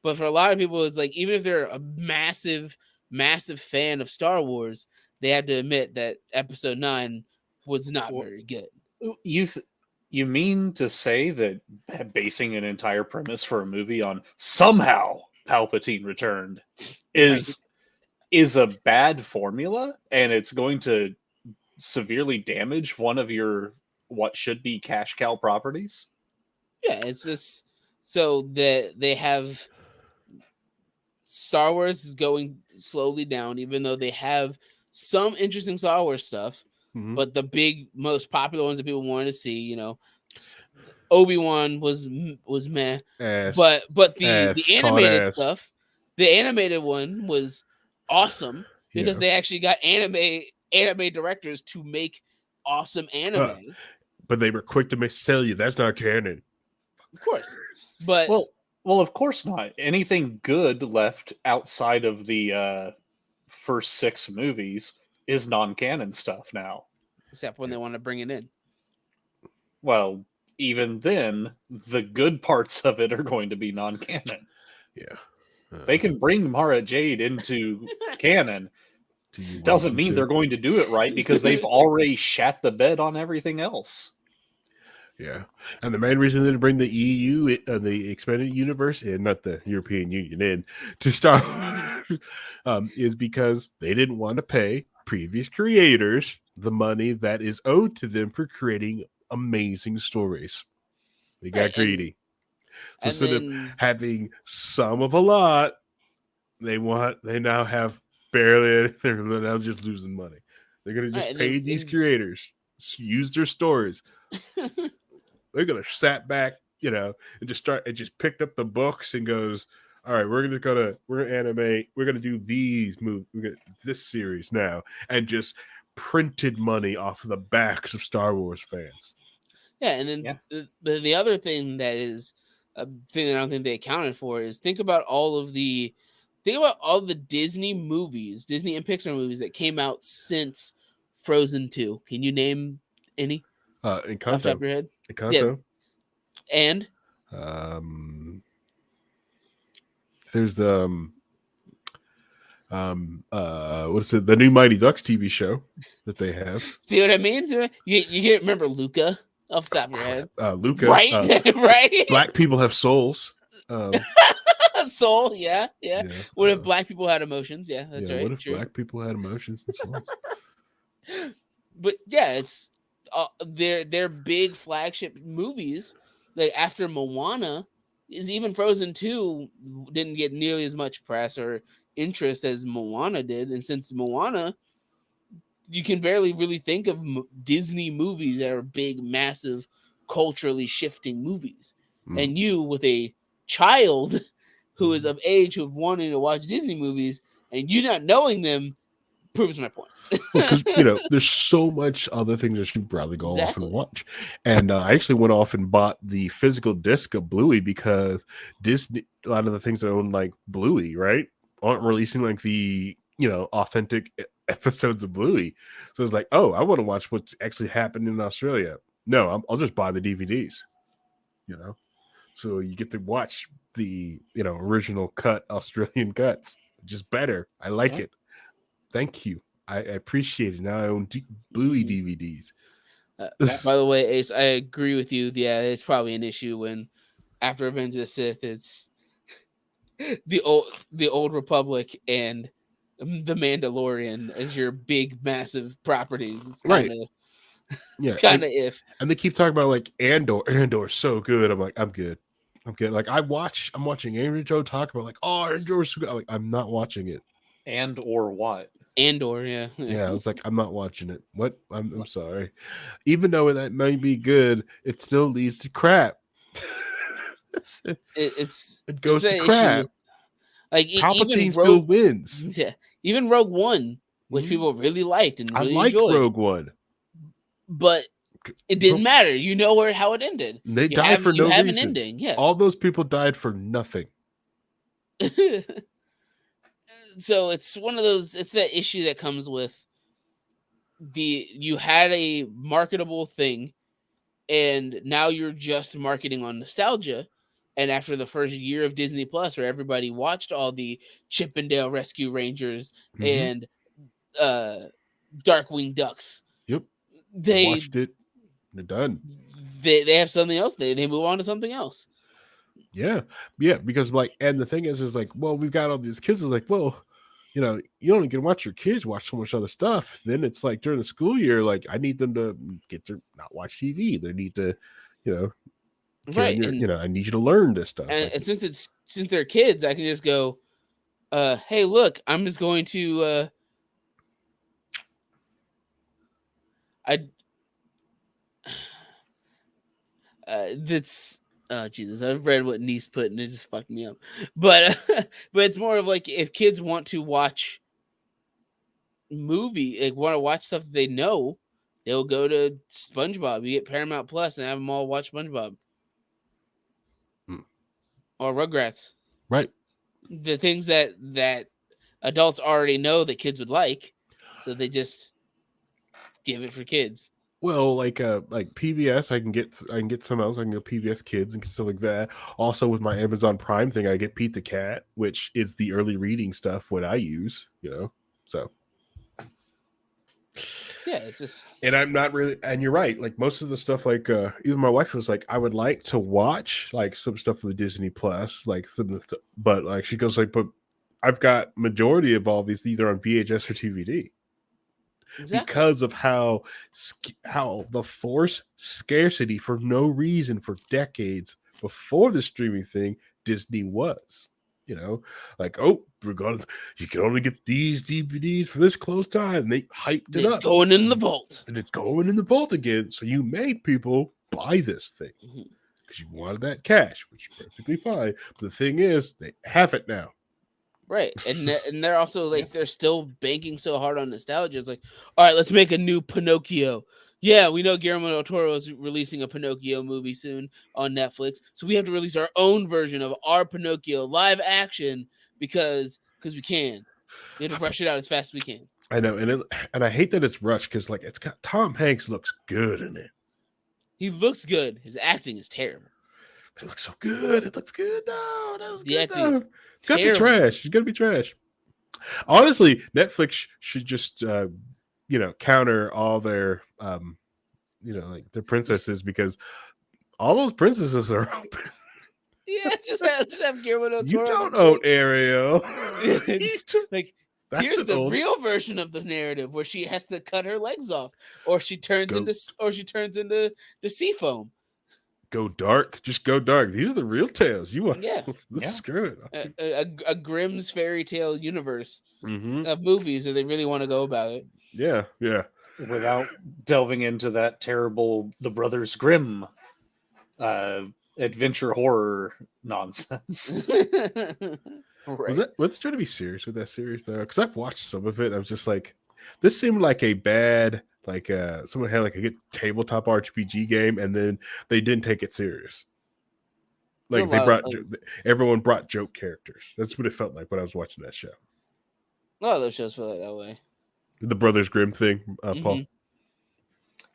But for a lot of people, it's like, even if they're a massive fan of Star Wars, they have to admit that episode 9 was not very good. You mean to say that basing an entire premise for a movie on somehow Palpatine returned is a bad formula, and it's going to severely damage one of your what should be cash cow properties? Yeah, it's just so that they have Star Wars is going slowly down, even though they have some interesting Star Wars stuff. Mhm. But the big, most popular ones that people wanted to see, you know, Obi-Wan was meh. Ass. But the Ass. animated Ass. stuff, the animated one was awesome because Yeah. they actually got anime directors to make awesome anime. But they were quick to tell you that's not canon. Of course. But well, of course not. Anything good left outside of the first 6 movies is non-canon stuff now. except when they want to bring it in. Well, even then, the good parts of it are going to be non-canon. Yeah. They can bring Mara Jade into canon. want Doesn't them mean to? they're going to do it right because they've already shat the bed on everything else. Yeah, and the main reason they didn't bring the EU, the expanded universe in, not the European Union in, to Star Wars, is because they didn't want to pay previous creators the money that is owed to them for creating amazing stories. They got greedy. So instead of having some of a lot, they now have barely. They're now just losing money. They're gonna just pay these creators, use their stories. They're gonna sat back, and just picked up the books and goes, all right, we're gonna animate, we're gonna do these movies, we're gonna this series now, and just printed money off of the backs of Star Wars fans. Yeah, and then the other thing that is a thing that I don't think they accounted for is think about all the Disney movies, Disney and Pixar movies that came out since Frozen 2. Can you name any? Encanto. Off the top of your head? Encanto. Yeah. And there's the what's it? The new Mighty Ducks TV show that they have. See what I mean? You can't remember Luca off the top of your head. Luca, right? Right. Black people have souls. Soul, yeah. What if black people had emotions? Yeah, that's right. What if black people had emotions and souls? But yeah, it's their big flagship movies. Like after Moana, is even Frozen 2 didn't get nearly as much press or interest as Moana did, and since Moana, you can barely really think of Disney movies that are big, massive, culturally shifting movies. And you, with a child who is of age, who have wanted to watch Disney movies, and you not knowing them, proves my point. Because there's so much other things that you probably go off and watch. And I actually went off and bought the physical disc of Bluey because Disney, a lot of the things that own like Bluey, right, aren't releasing like the authentic episodes of Bluey. So it's like, oh, I want to watch what's actually happened in Australia. No, I'll just buy the DVDs. So you get to watch the original cut Australian cuts, which is better. I like it. Thank you. I appreciate it. Now I own Bluey DVDs. By the way, Ace, I agree with you. Yeah, it's probably an issue when after Revenge of the Sith, it's the old Republic and the Mandalorian as your big, massive properties. It's kind of kind of if. And they keep talking about like Andor's so good. I'm like, I'm good. Like I'm watching Andrew Joe talk about like, oh, Andor's so good. I'm like, I'm not watching it. And or what? Andor, yeah. I was like, I'm not watching it. What? I'm sorry. Even though that might be good, it still leads to crap. It goes to crap. Like Palpatine still wins. Yeah, even Rogue One, which people really liked and really I like enjoyed. Rogue One, but It didn't matter. You know how it ended. They You died have, for you no have reason. an ending. Yes. All those people died for nothing. So it's one of those. It's that issue that comes with you had a marketable thing, and now you're just marketing on nostalgia. And after the first year of Disney Plus, where everybody watched all the Chippendale Rescue Rangers and Darkwing Ducks, Yep. they watched it. They're done. They have something else. They move on to something else. Yeah, because and the thing is like, well, we've got all these kids. It's like, well, you only can watch your kids watch so much other stuff. Then it's like during the school year, like I need them to get to not watch TV. They need to, Right. I need you to learn this stuff. And since they're kids, I can just go, hey, look, I'm just going to that's Jesus, I've read what Niece put and it just fucked me up. But it's more of like if kids want to watch want to watch stuff that they know, they'll go to SpongeBob. You get Paramount Plus and have them all watch SpongeBob. Or Rugrats. Right. The things that adults already know that kids would like, so they just give it for kids. Well, like PBS, I can get some else. I can go PBS Kids and stuff like that. Also, with my Amazon Prime thing, I get Pete the Cat, which is the early reading stuff. What I use, so. Yeah, it's just. And I'm not really, and you're right. Like most of the stuff, like even my wife was like, I would like to watch like some stuff with Disney Plus, like but like she goes like, but I've got majority of all these either on VHS or DVD. Exactly. Because of how the force scarcity for no reason for decades before the streaming thing, Disney was. Like, oh, you can only get these DVDs for this close time. And they hyped it up. It's going in the vault. And it's going in the vault again. So you made people buy this thing because you wanted that cash, which is perfectly fine. But the thing is, they have it now. Right. And they're also like, they're still banking so hard on nostalgia. It's like, all right, let's make a new Pinocchio. Yeah, we know Guillermo del Toro is releasing a Pinocchio movie soon on Netflix, so we have to release our own version of our Pinocchio live action because we can. We have to rush it out as fast as we can. I know, and I hate that it's rushed because like it's got Tom Hanks looks good in it. He looks good. His acting is terrible. It looks so good. It looks good though. That was the good acting though. It's gonna be trash. It's gonna be trash. Honestly, Netflix should just counter all their like their princesses because all those princesses are open. Yeah, just have Guillermo del Toro. You don't own Ariel. Like here's the real version of the narrative where she has to cut her legs off, or she turns into the sea foam. Go dark. Just go dark. These are the real tales. You want? Yeah. Screw it. A Grimm's fairy tale universe of movies that they really want to go about it. Yeah. Without delving into that terrible The Brothers Grimm adventure horror nonsense. Right. Was they trying to be serious with that series though? Because I've watched some of it. I was just like, this seemed like a bad, like someone had like a good tabletop RPG game, and then they didn't take it serious. Like everyone brought joke characters. That's what it felt like when I was watching that show. A lot of those shows feel like that way. The Brothers Grimm thing, Paul.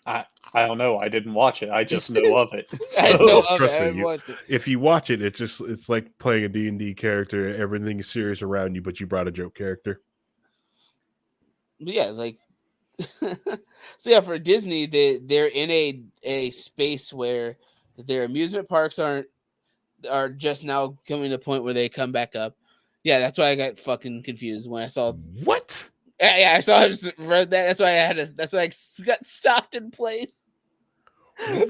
I don't know. I didn't watch it. I just know of it. So, I know of it. I haven't watched it. If you watch it, it's like playing a D&D character. Everything is serious around you, but you brought a joke character. Yeah, like so. Yeah, for Disney, they're in a space where their amusement parks are just now coming to a point where they come back up. Yeah, that's why I got fucking confused when I saw what. Yeah, I saw. I just read that. That's why That's why I got stopped in place.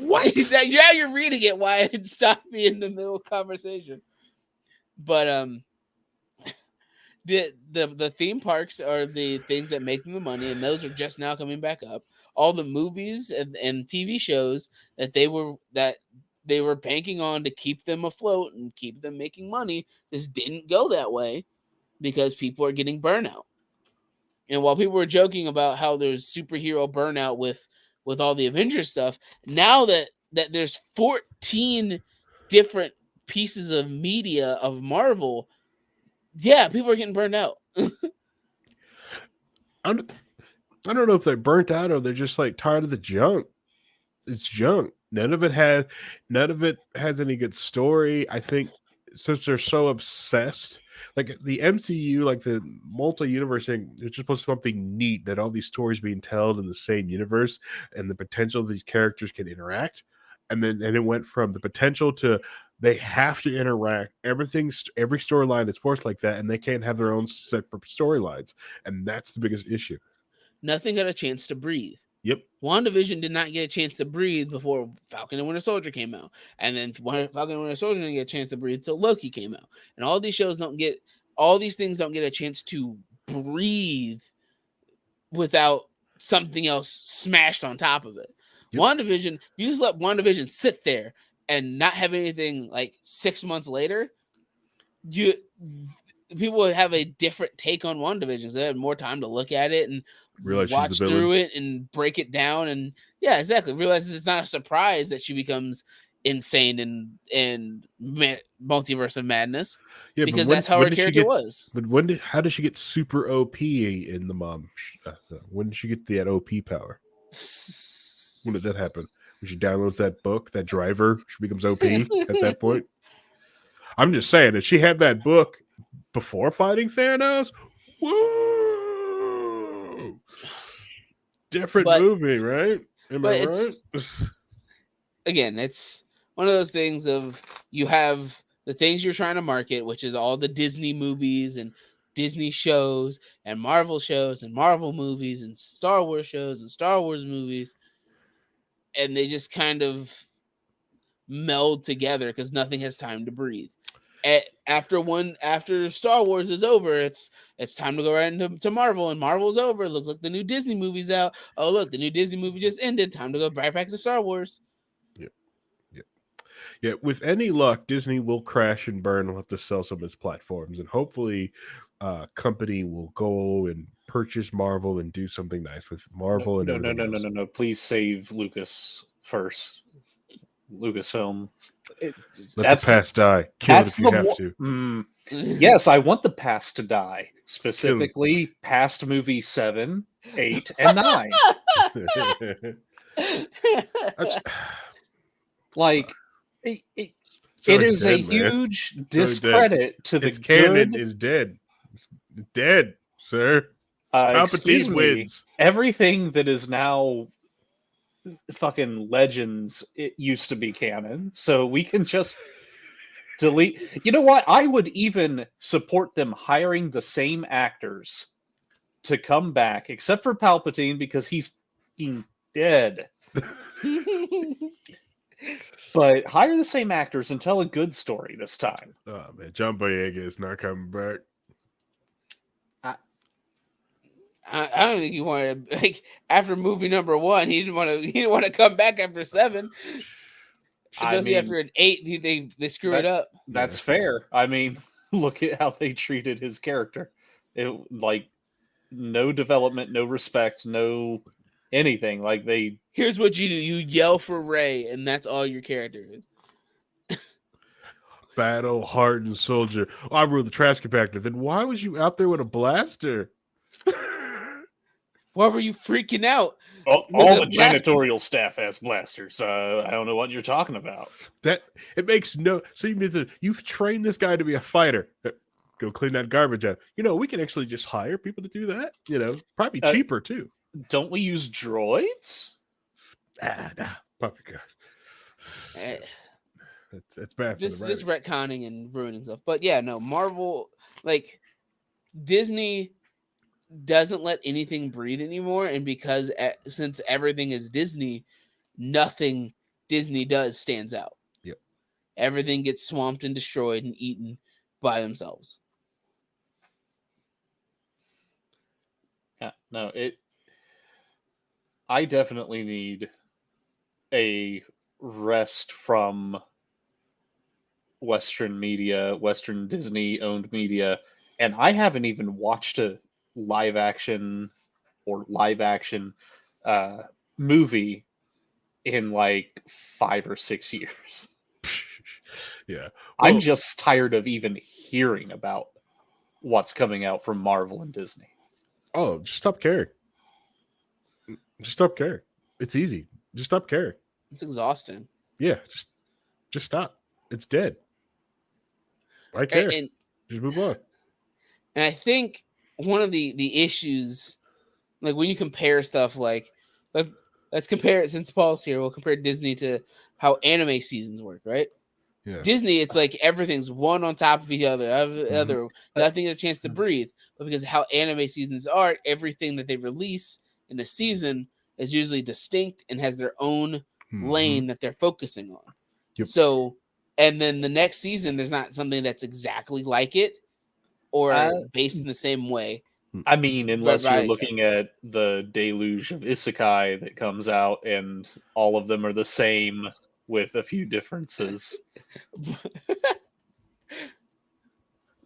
What? Yeah, you're reading it. Why it stopped me in the middle of conversation? But the theme parks are the things that make them the money, and those are just now coming back up. All the movies and TV shows that they were banking on to keep them afloat and keep them making money just didn't go that way because people are getting burnout. And while people were joking about how there's superhero burnout with with all the Avengers stuff. Now that there's 14 different pieces of media of Marvel, yeah, people are getting burned out. I don't know if they're burnt out or they're just like tired of the junk. It's junk. None of it has any good story. I think since they're so obsessed, like the MCU, like the multi-universe thing, it's just supposed to be something neat that all these stories being told in the same universe and the potential these characters can interact. And it went from the potential to they have to interact. Every storyline is forced like that, and they can't have their own separate storylines. And that's the biggest issue. Nothing got a chance to breathe. Yep. WandaVision did not get a chance to breathe before Falcon and Winter Soldier came out. And then Falcon and Winter Soldier didn't get a chance to breathe until Loki came out. And all these things don't get a chance to breathe without something else smashed on top of it. Yep. WandaVision, you just let WandaVision sit there and not have anything like 6 months later, people would have a different take on WandaVision. So they had more time to look at it and watch through it and break it down. And yeah, exactly. Realize it's not a surprise that she becomes insane and multiverse of madness. Yeah, because that's how her character was. But how did she get super OP in the mom? When did she get that OP power? When did that happen? When she downloads that book, that driver, she becomes OP at that point. I'm just saying, if she had that book before fighting Thanos, whoa, different movie, right? Am I right? Again, it's one of those things of you have the things you're trying to market, which is all the Disney movies and Disney shows and Marvel movies and Star Wars shows and Star Wars movies. And they just kind of meld together because nothing has time to breathe. After Star Wars is over, it's time to go right into Marvel, and Marvel's over. It looks like the new Disney movie's out. Oh, look, the new Disney movie just ended. Time to go right back to Star Wars. Yeah. With any luck, Disney will crash and burn. We'll have to sell some of its platforms, and hopefully, company will go and purchase Marvel and do something nice with Marvel. No. Please save Lucas first. Lucasfilm. Let the past die. Kill it if you have to. Yes, I want the past to die. Specifically, past movie 7, 8, and 9. Like, it is dead, a huge discredit to the its canon is dead. Dead, sir. Palpatine wins. Everything that is now fucking Legends, it used to be canon, so we can just delete. You know what? I would even support them hiring the same actors to come back, except for Palpatine because he's dead. But hire the same actors and tell a good story this time. Oh man, John Boyega is not coming back. I don't think he wanted to, like, after movie number 1. He didn't want to come back after 7. Especially after an 8, they screw it up. That's fair. I mean, look at how they treated his character. It like no development, no respect, no anything. Like here's what you do: you yell for Rey, and that's all your character is. Battle hardened soldier. Oh, I ruled the trash compactor. Then why was you out there with a blaster? Why were you freaking out? All the janitorial staff has blasters. I don't know what you're talking about. That it makes no. So you've trained this guy to be a fighter. Go clean that garbage out. We can actually just hire people to do that. Probably cheaper too. Don't we use droids? Nah, puppy god. That's bad. This retconning and ruining stuff. But yeah, no, Marvel, like Disney doesn't let anything breathe anymore, and because since everything is Disney, nothing Disney does stands out. Yep. Everything gets swamped and destroyed and eaten by themselves. Yeah, no, I definitely need a rest from Western media, Western Disney owned media, and I haven't even watched a live action movie in like 5 or 6 years. Yeah. I'm Well, just tired of even hearing about what's coming out from Marvel and Disney. oh, just stop caring. Just stop caring. It's easy. Just stop caring. It's exhausting. Yeah, just stop. It's dead. I Right? care. And Just move on. I think one of the issues, like when you compare stuff, like let's compare it, since Paul's here, we'll compare Disney to how anime seasons work, right? Yeah. Disney, it's like everything's one on top of the other, nothing has a chance to breathe. But because of how anime seasons are, everything that they release in a season is usually distinct and has their own lane that they're focusing on. Yep. So, and then the next season, there's not something that's exactly like it or based in the same way. I mean, unless you're Right. looking at the deluge of isekai that comes out and all of them are the same with a few differences.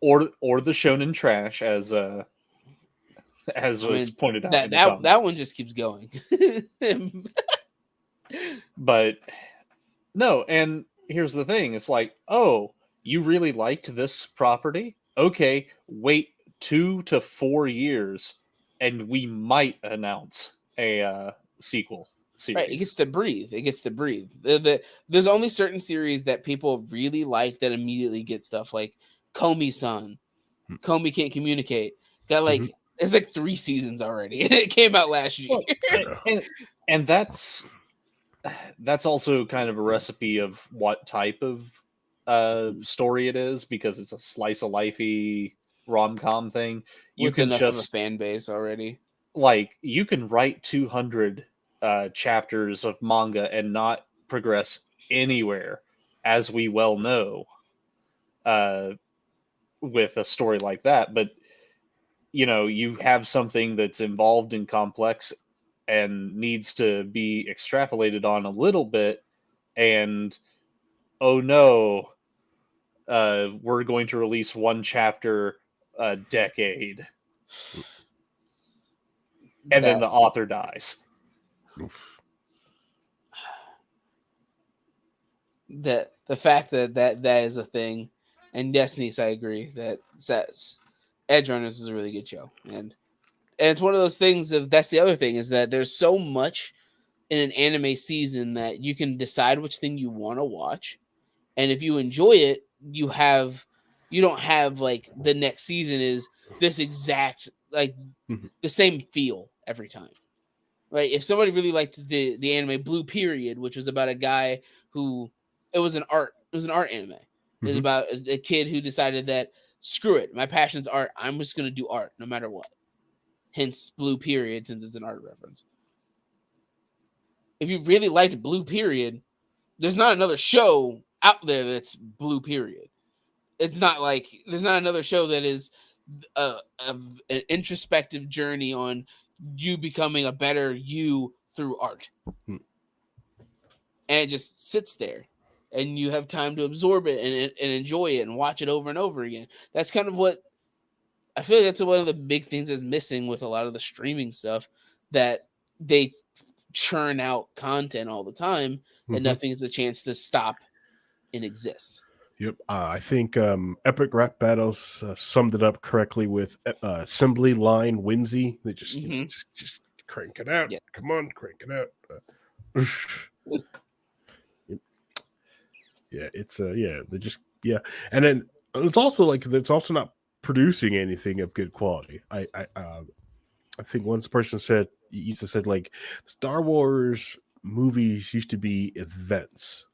or the shonen trash, as was pointed out in the comments. That one just keeps going. But no, and here's the thing. It's like, oh, you really liked this property? Okay, wait 2 to 4 years and we might announce a sequel series. Right, it gets to breathe. It gets to breathe. There's only certain series that people really like that immediately get stuff, like Komi-san. Komi Can't Communicate. Got like it's like 3 seasons already, and it came out last year. Well, and that's also kind of a recipe of what type of story it is, because it's a slice of lifey rom-com thing. You With can enough just of a fan base already. Like, you can write 200 chapters of manga and not progress anywhere, as we well know, with a story like that. But you know, you have something that's involved and complex and needs to be extrapolated on a little bit, and oh no, we're going to release one chapter a decade, and then the author dies. The fact that is a thing, and Destiny's, I agree that says Edge Runners is a really good show, and it's one of those things of that's the other thing is that there's so much in an anime season that you can decide which thing you want to watch, and if you enjoy it, you don't have like the next season is this exact like the same feel every time. Right? If somebody really liked the anime Blue Period, which was about a guy who it was an art anime. It was about a kid who decided that screw it, my passion's art. I'm just gonna do art no matter what. Hence Blue Period, since it's an art reference. If you really liked Blue Period, there's not another show out there that's Blue Period. It's not like there's not another show that is an introspective journey on you becoming a better you through art. And it just sits there and you have time to absorb it and enjoy it and watch it over and over again. That's kind of what I feel like that's one of the big things that's missing with a lot of the streaming stuff, that they churn out content all the time and nothing is a chance to stop and exist. Yep. I think Epic Rap Battles summed it up correctly with assembly line whimsy. They just, you know, just crank it out. Yeah. Come on, crank it out. Yeah, it's they just and then it's also like it's also not producing anything of good quality. I think one person used to said like Star Wars movies used to be events.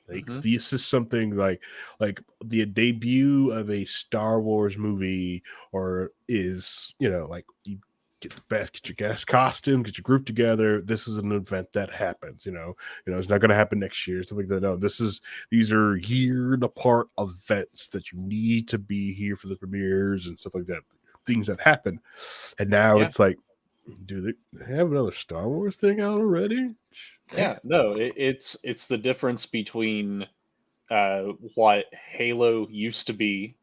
Like this is something like the debut of a Star Wars movie, or is, you know, like you get your gas costume, get your group together. This is an event that happens. You know, it's not going to happen next year. Something like that. No, these are year apart events that you need to be here for the premieres and stuff like that. Things that happen, and now it's like, do they have another Star Wars thing out already? Yeah, no, it's the difference between what Halo used to be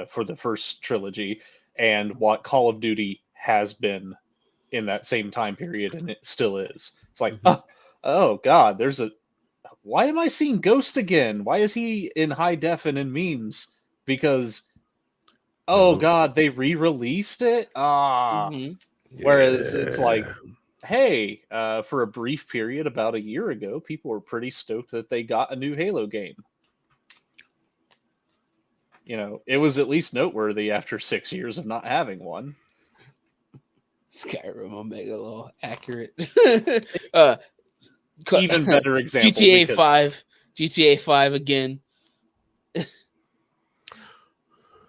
for the first trilogy and what Call of Duty has been in that same time period, and it still is. It's like, oh God, why am I seeing Ghost again? Why is he in high def and in memes? Because oh God, they re-released it. Whereas it's like, hey, for a brief period about a year ago, people were pretty stoked that they got a new Halo game. You know, it was at least noteworthy after 6 years of not having one. Skyrim Omega Law, accurate. Even better example. GTA 5 again.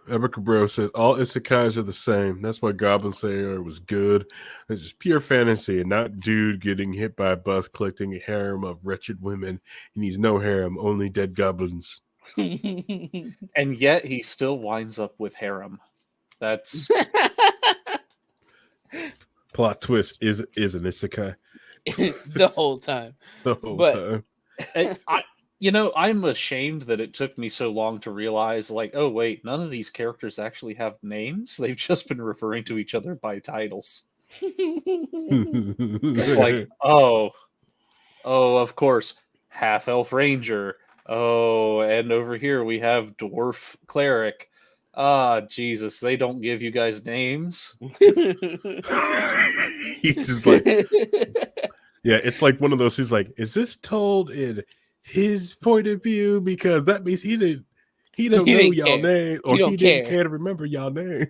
Erica Bro says all isekais are the same. That's why Goblin Slayer was good. It's just pure fantasy and not dude getting hit by a bus collecting a harem of wretched women. He needs no harem, only dead goblins. And yet he still winds up with harem. That's plot twist is an isekai the whole time. the whole time. I'm ashamed that it took me so long to realize, like, oh wait, none of these characters actually have names. They've just been referring to each other by titles. It's like, oh, of course, half elf ranger. Oh, and over here we have dwarf cleric. Jesus, they don't give you guys names. He's just like, yeah, it's like one of those. He's like, is this told in his point of view? Because that means he don't know y'all name, or he didn't care to remember y'all names.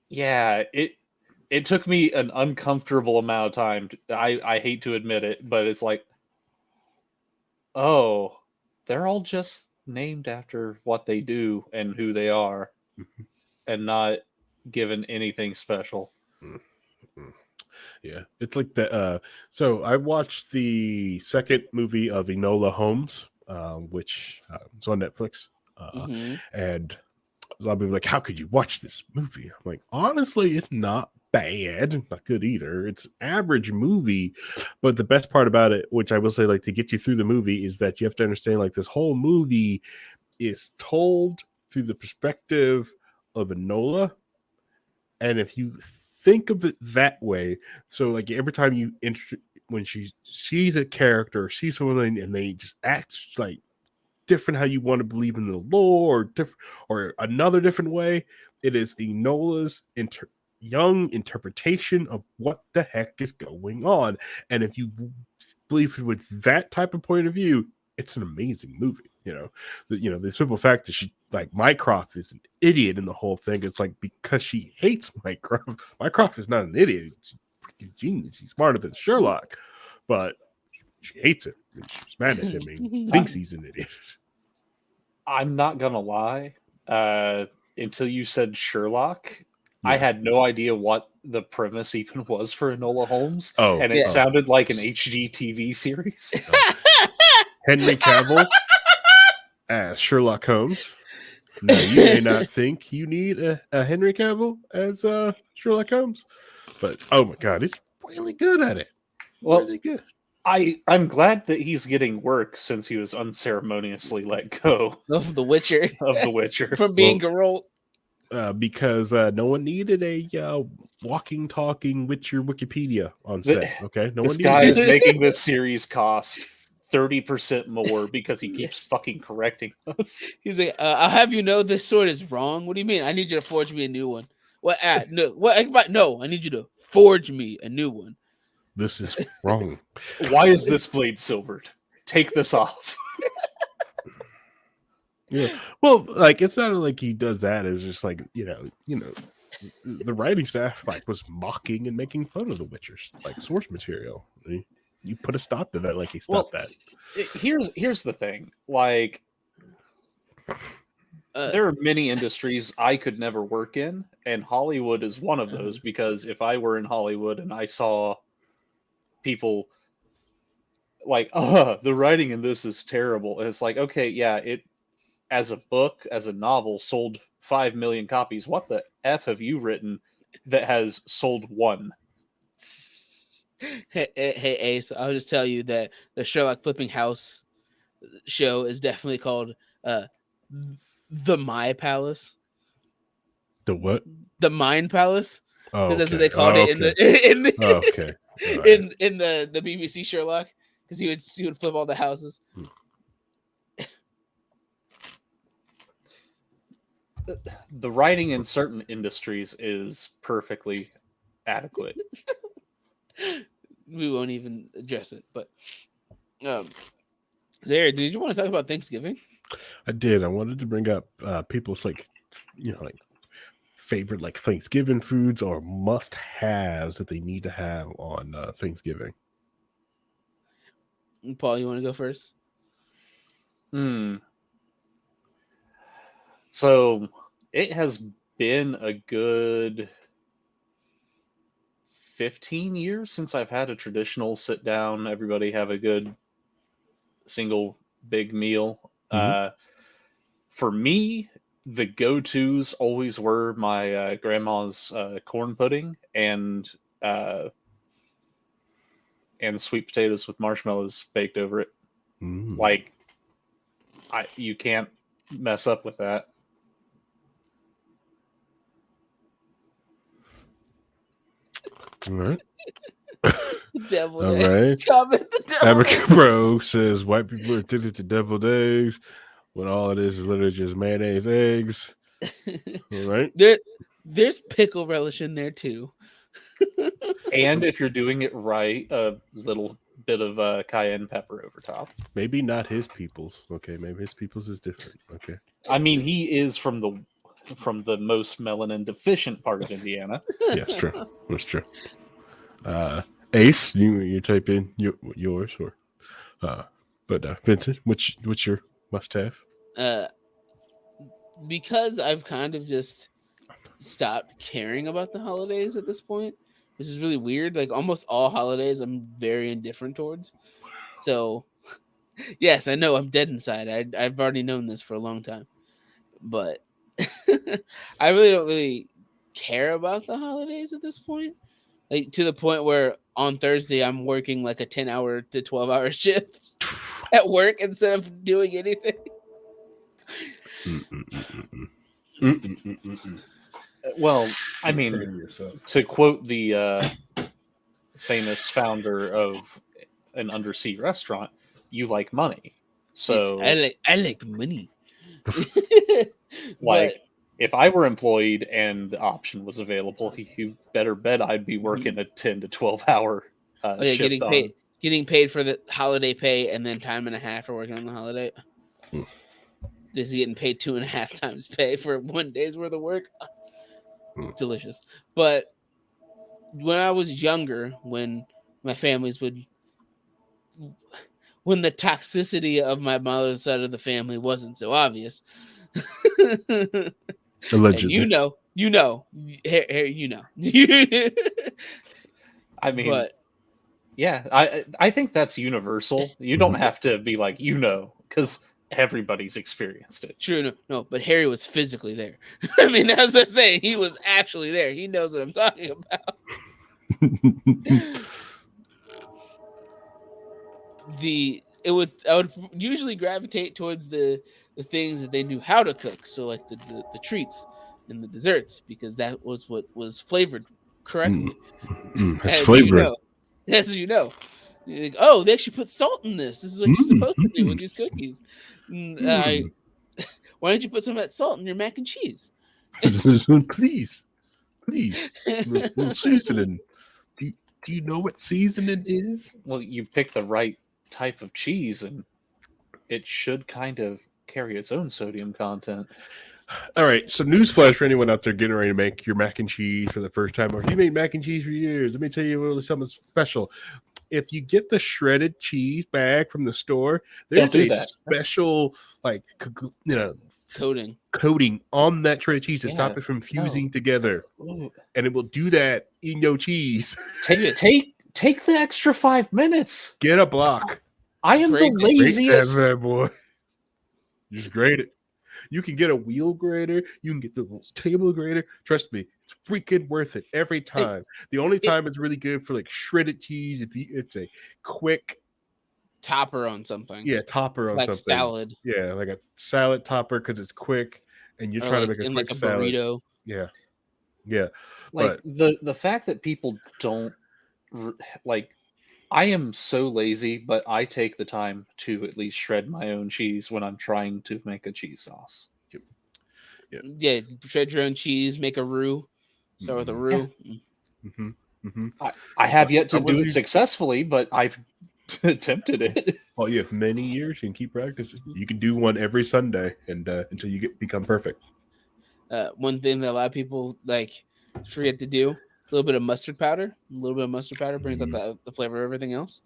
Yeah. It took me an uncomfortable amount of time. I hate to admit it, but it's like, oh, they're all just named after what they do and who they are, and not given anything special. Yeah, it's like that. So I watched the second movie of Enola Holmes, which is on Netflix, and a lot of people are like, "How could you watch this movie?" I'm like, honestly, it's not bad, not good either. It's an average movie, but the best part about it, which I will say, like, to get you through the movie, is that you have to understand, like, this whole movie is told through the perspective of Enola, and if you think of it that way, so like every time you when she sees a character, sees someone, and they just act like different how you want to believe in the lore, or different, or another different way, it is Enola's young interpretation of what the heck is going on. And if you believe with that type of point of view, it's an amazing movie. The simple fact that she, like, Mycroft is an idiot in the whole thing. It's like, because she hates Mycroft. Mycroft is not an idiot. She's a freaking genius. He's smarter than Sherlock, but she hates him. She's mad at him and thinks he's an idiot. I'm not gonna lie. Until you said Sherlock, I had no idea what the premise even was for Enola Holmes. And it sounded like an HGTV series. Henry Cavill as Sherlock Holmes. Now, you may not think you need a Henry Cavill as Sherlock Holmes, but oh my God, he's really good at it. Well, really good. I'm glad that he's getting work since he was unceremoniously let go of The Witcher. From being Geralt. Because no one needed a walking, talking Witcher Wikipedia on set. Okay, this guy is making this series cost 30% more because he keeps fucking correcting us. He's like, I'll have you know this sword is wrong. What do you mean? I need you to forge me a new one. What? No. What? No, I need you to forge me a new one. This is wrong. Why is this blade silvered? Take this off. Yeah. Well, like, it's not like he does that. It's just like, the writing staff was mocking and making fun of the Witcher's source material. You put a stop to that, like he stopped that. Here's the thing. Like, there are many industries I could never work in, and Hollywood is one of those, because if I were in Hollywood and I saw people like, the writing in this is terrible, and it's like, okay, yeah, it as a book, as a novel, sold 5 million copies. What the F have you written that has sold one? Hey, Ace, I'll just tell you that the Sherlock Flipping House show is definitely called The My Palace. The what? The Mind Palace. Oh, because that's what okay. they called Oh, it in okay. the in the Oh, okay. All right. in the BBC Sherlock, because he would flip all the houses. The writing in certain industries is perfectly adequate. We won't even address it, but Zaire, did you want to talk about Thanksgiving? I did. I wanted to bring up people's like favorite like Thanksgiving foods or must-haves that they need to have on Thanksgiving. Paul, you want to go first? So it has been a good 15 years since I've had a traditional sit down, everybody have a good single big meal. For me, the go-tos always were my grandma's corn pudding and sweet potatoes with marshmallows baked over it. Like, you can't mess up with that. All right. Deviled All eggs. right. Comment the deviled eggs. Bro says white people are addicted to deviled eggs when all it is literally just mayonnaise, eggs. All right. There's pickle relish in there too. And if you're doing it right, a little bit of cayenne pepper over top. Maybe not his people's. Okay, maybe his people's is different. Okay. I mean, he is from the most melanin deficient part of Indiana. Yes, true. That's true. Ace, you type in yours or but Vincent, what's your must have? Because I've kind of just stopped caring about the holidays at this point, which is really weird. Like almost all holidays I'm very indifferent towards. So yes, I know I'm dead inside. I've already known this for a long time. But I really don't really care about the holidays at this point. Like to the point where on Thursday I'm working like a 10-hour to 12-hour shift at work instead of doing anything. Well, I mean, to quote the famous founder of an undersea restaurant, you like money. So yes, I like money. Like, if I were employed and the option was available, you better bet I'd be working a 10 to 12 hour shift getting paid for the holiday pay and then time and a half for working on the holiday. This is getting paid 2.5 times pay for 1 day's worth of work. Delicious. But when I was younger, when my families when the toxicity of my mother's side of the family wasn't so obvious. Allegedly. You know. I mean, but yeah, I think that's universal. You don't have to be like, because everybody's experienced it. True, no, but Harry was physically there. I mean, that's what I'm saying. He was actually there. He knows what I'm talking about. I would usually gravitate towards the things that they knew how to cook. So like the treats and the desserts, because that was what was flavored correctly. That's flavored. That's what you know. Like, oh, they actually put salt in this. This is what you're supposed to do with these cookies. Why don't you put some of that salt in your mac and cheese? Please. Little seasoning. Do you know what seasoning is? Well, you pick the right type of cheese and it should kind of carry its own sodium content. All right, so newsflash for anyone out there getting ready to make your mac and cheese for the first time, or if you made mac and cheese for years, let me tell you a little something special. If you get the shredded cheese bag from the store, there's a special coating on that shredded cheese to stop it from fusing together. Ooh. And it will do that in your cheese. Take the extra 5 minutes. Get a block. I am the laziest. Grate that, boy. Just grate it. You can get a wheel grater. You can get the little table grater. Trust me, it's freaking worth it every time. The only time it's really good for like shredded cheese if it's a quick topper on something. Yeah, topper on like something. Salad. Yeah, like a salad topper because it's quick and you're trying to make a quick like a salad. burrito. Yeah. Yeah, Like but the fact that people don't like. I am so lazy, but I take the time to at least shred my own cheese when I'm trying to make a cheese sauce. Yeah, shred your own cheese, make a roux. Start with a Mhm. roux. Mm-hmm. Mm-hmm. I have yet to How was do it your- successfully, but I've attempted it. Well, you have many years. You can keep practicing. You can do one every Sunday, and until you become perfect. One thing that a lot of people like forget to do: a little bit of mustard powder. A little bit of mustard powder brings out the flavor of everything else.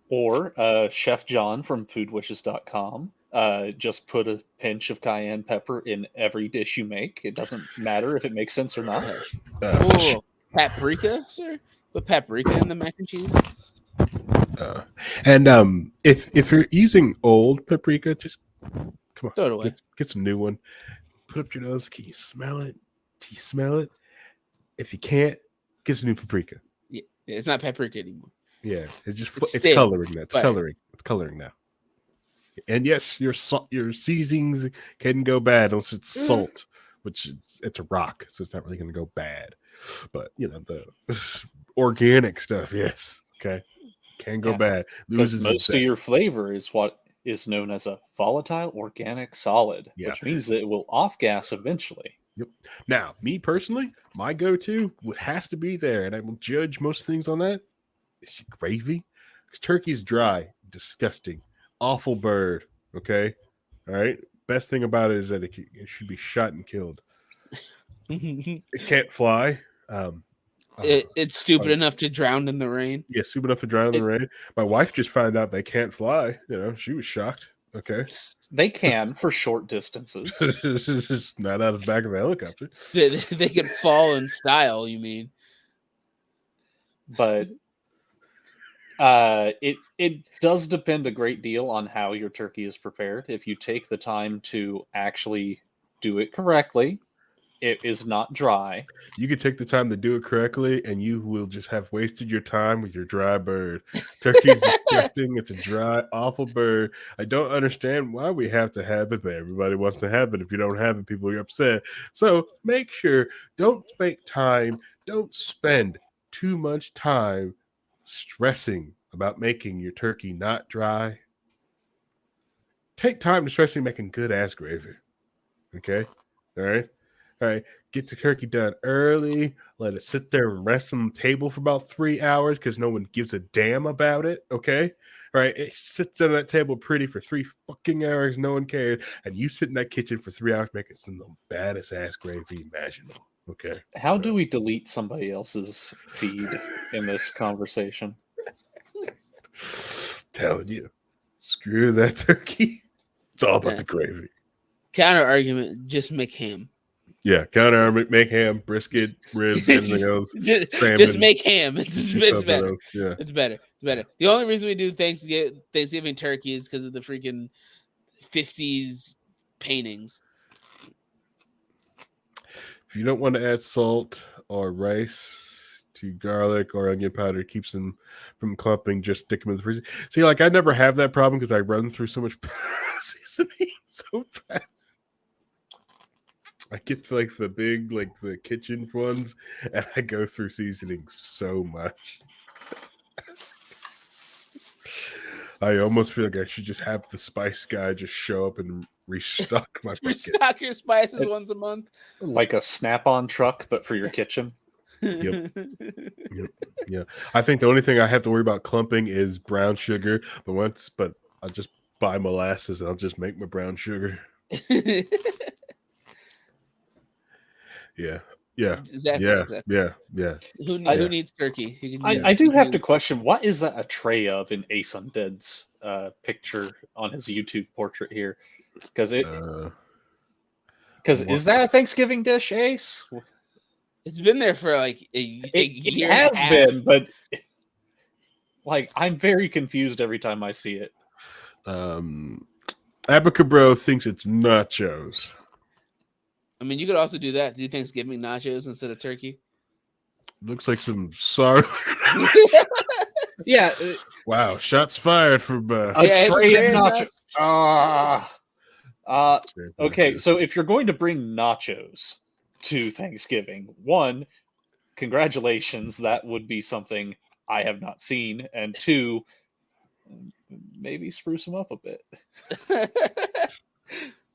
Or Chef John from foodwishes.com. Just put a pinch of cayenne pepper in every dish you make. It doesn't matter if it makes sense or not. Oh, paprika, sir. Put paprika in the mac and cheese. And if you're using old paprika, just come Throw it on, away. get some new one. Put up your nose. Can you smell it? Do you smell it? If you can't, get some new paprika. Yeah, it's not paprika anymore. Yeah, it's just It's it's stale. coloring now. It's Fire. coloring. It's coloring now. And yes, your seasonings can go bad unless it's salt, which it's a rock, so it's not really going to go bad. But you know the organic stuff, yes, okay, can go Yeah, bad. Because Loses most its of your zest. flavor is what is known as a volatile organic solid, Yeah. which means that it will off gas eventually. Yep. Now, me personally, my go-to has to be there, and I will judge most things on that. It's gravy. Because turkey's dry, disgusting, awful bird. Okay, all right. Best thing about it is that it should be shot and killed. It can't fly. It's stupid enough to drown in the rain. Yeah, stupid enough to drown in the rain. My wife just found out they can't fly. You know, she was shocked. Okay, They can for short distances. just not out of the back of a helicopter. They could fall in style. You mean? But it does depend a great deal on how your turkey is prepared. If you take the time to actually do it correctly, it is not dry. You can take the time to do it correctly, and you will just have wasted your time with your dry bird. Turkey's disgusting. It's a dry, awful bird. I don't understand why we have to have it, but everybody wants to have it. If you don't have it, people are upset. So make sure, don't spend too much time stressing about making your turkey not dry. Take time to stress in making good ass gravy. Okay? All right? All right, get the turkey done early. Let it sit there and rest on the table for about 3 hours because no one gives a damn about it. Okay, all right, it sits on that table pretty for 3 fucking hours. No one cares, and you sit in that kitchen for 3 hours making some of the baddest ass gravy imaginable. Okay, How do we delete somebody else's feed in this conversation? telling you, screw that turkey. It's all about the gravy. Counter argument: just make ham. Yeah, counter make ham, brisket, ribs, anything else. Just make ham. It's better. Else. Yeah, It's better. It's better. The only reason we do Thanksgiving turkey is because of the freaking 50s paintings. If you don't want to add salt or rice to garlic or onion powder, it keeps them from clumping. Just stick them in the freezer. See, like I never have that problem because I run through so much seasoning so fast. I get like the big, like the kitchen ones, and I go through seasoning so much. I almost feel like I should just have the spice guy just show up and restock my bucket. Restock your spices once a month. Like a Snap-on truck, but for your kitchen. Yep. Yeah. I think the only thing I have to worry about clumping is brown sugar. But I'll just buy molasses and I'll just make my brown sugar. Yeah. Exactly. Yeah. Who needs turkey? I do have to question, what is that a tray of in Ace Undead's picture on his YouTube portrait here? Because is that a Thanksgiving dish, Ace? It's been there for like a year. It has been, but like I'm very confused every time I see it. Abacabro thinks it's nachos. I mean, you could also do that. Do Thanksgiving nachos instead of turkey. Looks like some sorry. Yeah. Wow, shots fired from a tray of nachos. Okay, so if you're going to bring nachos to Thanksgiving, one, congratulations, that would be something I have not seen, and two, maybe spruce them up a bit.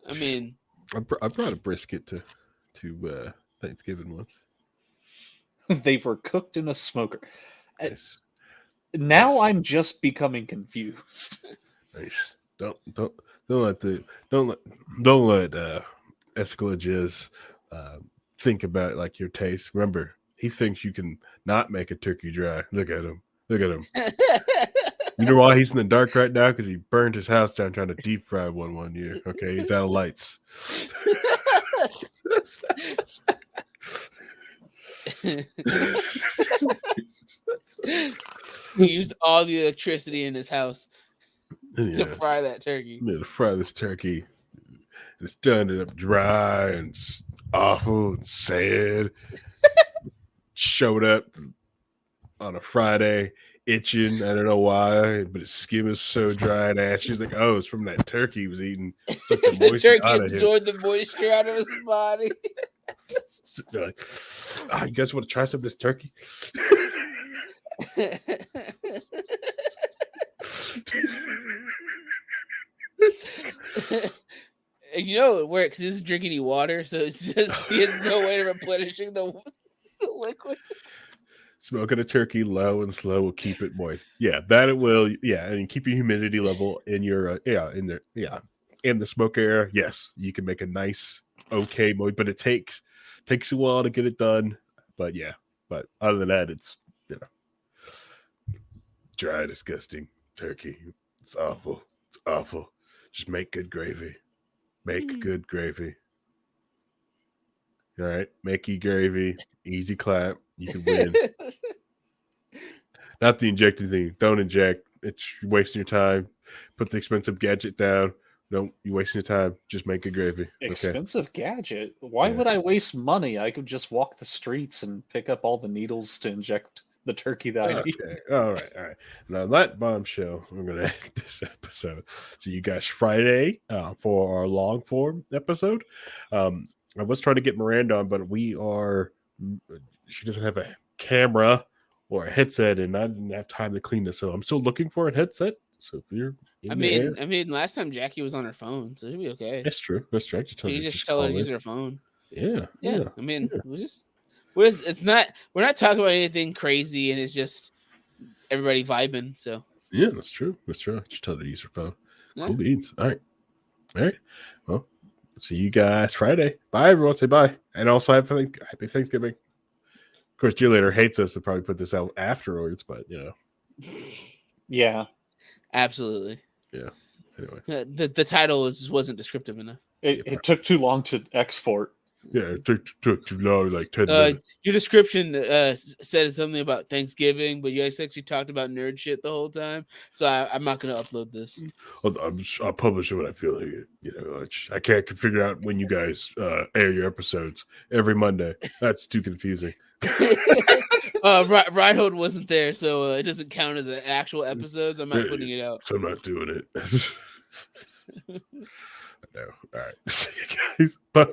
I mean, I brought a brisket to Thanksgiving once. They were cooked in a smoker. Nice. Now Nice. I'm just becoming confused. Nice. Don't let Escalages think about like your taste. Remember, he thinks you can not make a turkey dry. Look at him. Look at him. You know why he's in the dark right now? Because he burned his house down trying to deep fry one year. Okay, he's out of lights. he used all the electricity in his house to Yeah, fry that turkey. to fry this turkey. It's done it up dry and awful and sad. Showed up on a Friday, itching. I don't know why, but his skin was so dry and ash. She's like, "Oh, it's from that turkey he was eating." Took the The moisture turkey out of him. absorbed the moisture out of his body. So they're like, you guys want to try some of this turkey? You know it works. He doesn't drink any water, so it's just he has no way of replenishing the liquid. Smoking a turkey low and slow will keep it moist. Yeah, that it will. Yeah, and keep your humidity level in your in the smoke area. Yes, you can make a nice okay moist, but it takes a while to get it done. But yeah, but other than that, it's dry, disgusting turkey. It's awful. It's awful. Just make good gravy. Make good gravy. All right, make you gravy. Easy clap. You can win. Not the injecting thing. Don't inject. It's wasting your time. Put the expensive gadget down. Don't you wasting your time. Just make good gravy. Okay. Expensive gadget? Why Yeah. would I waste money? I could just walk the streets and pick up all the needles to inject the turkey that I need. Okay. All right. Now that bombshell, we're gonna end this episode. See you guys Friday for our long form episode. I was trying to get Miranda on, but she doesn't have a camera or a headset, and I didn't have time to clean this. So I'm still looking for a headset. So if you're I mean, last time Jackie was on her phone, so she'll be okay. that's true. That's true. I can tell You her just tell her to call use in. her phone. Yeah. Yeah. I mean, we're not talking about anything crazy, and it's just everybody vibing. So Yeah, that's true. That's true. Just tell her to use her phone. Yeah. Cool beans. All right. Well, see you guys Friday. Bye, everyone. Say bye. And also happy Thanksgiving. Of course, Jill later hates us to probably put this out afterwards, but Yeah. absolutely. Yeah. Anyway. The title wasn't descriptive enough. It took too long to export. Yeah, it took too long, like 10 minutes. Your description said something about Thanksgiving, but you guys actually talked about nerd shit the whole time. So I'm not going to upload this. I'll publish it when I feel like it. I can't figure out when you guys air your episodes every Monday. That's too confusing. Reinhold wasn't there, so it doesn't count as an actual episode. So I'm not putting it out. So I'm not doing it. No. All right. See you guys. Bye.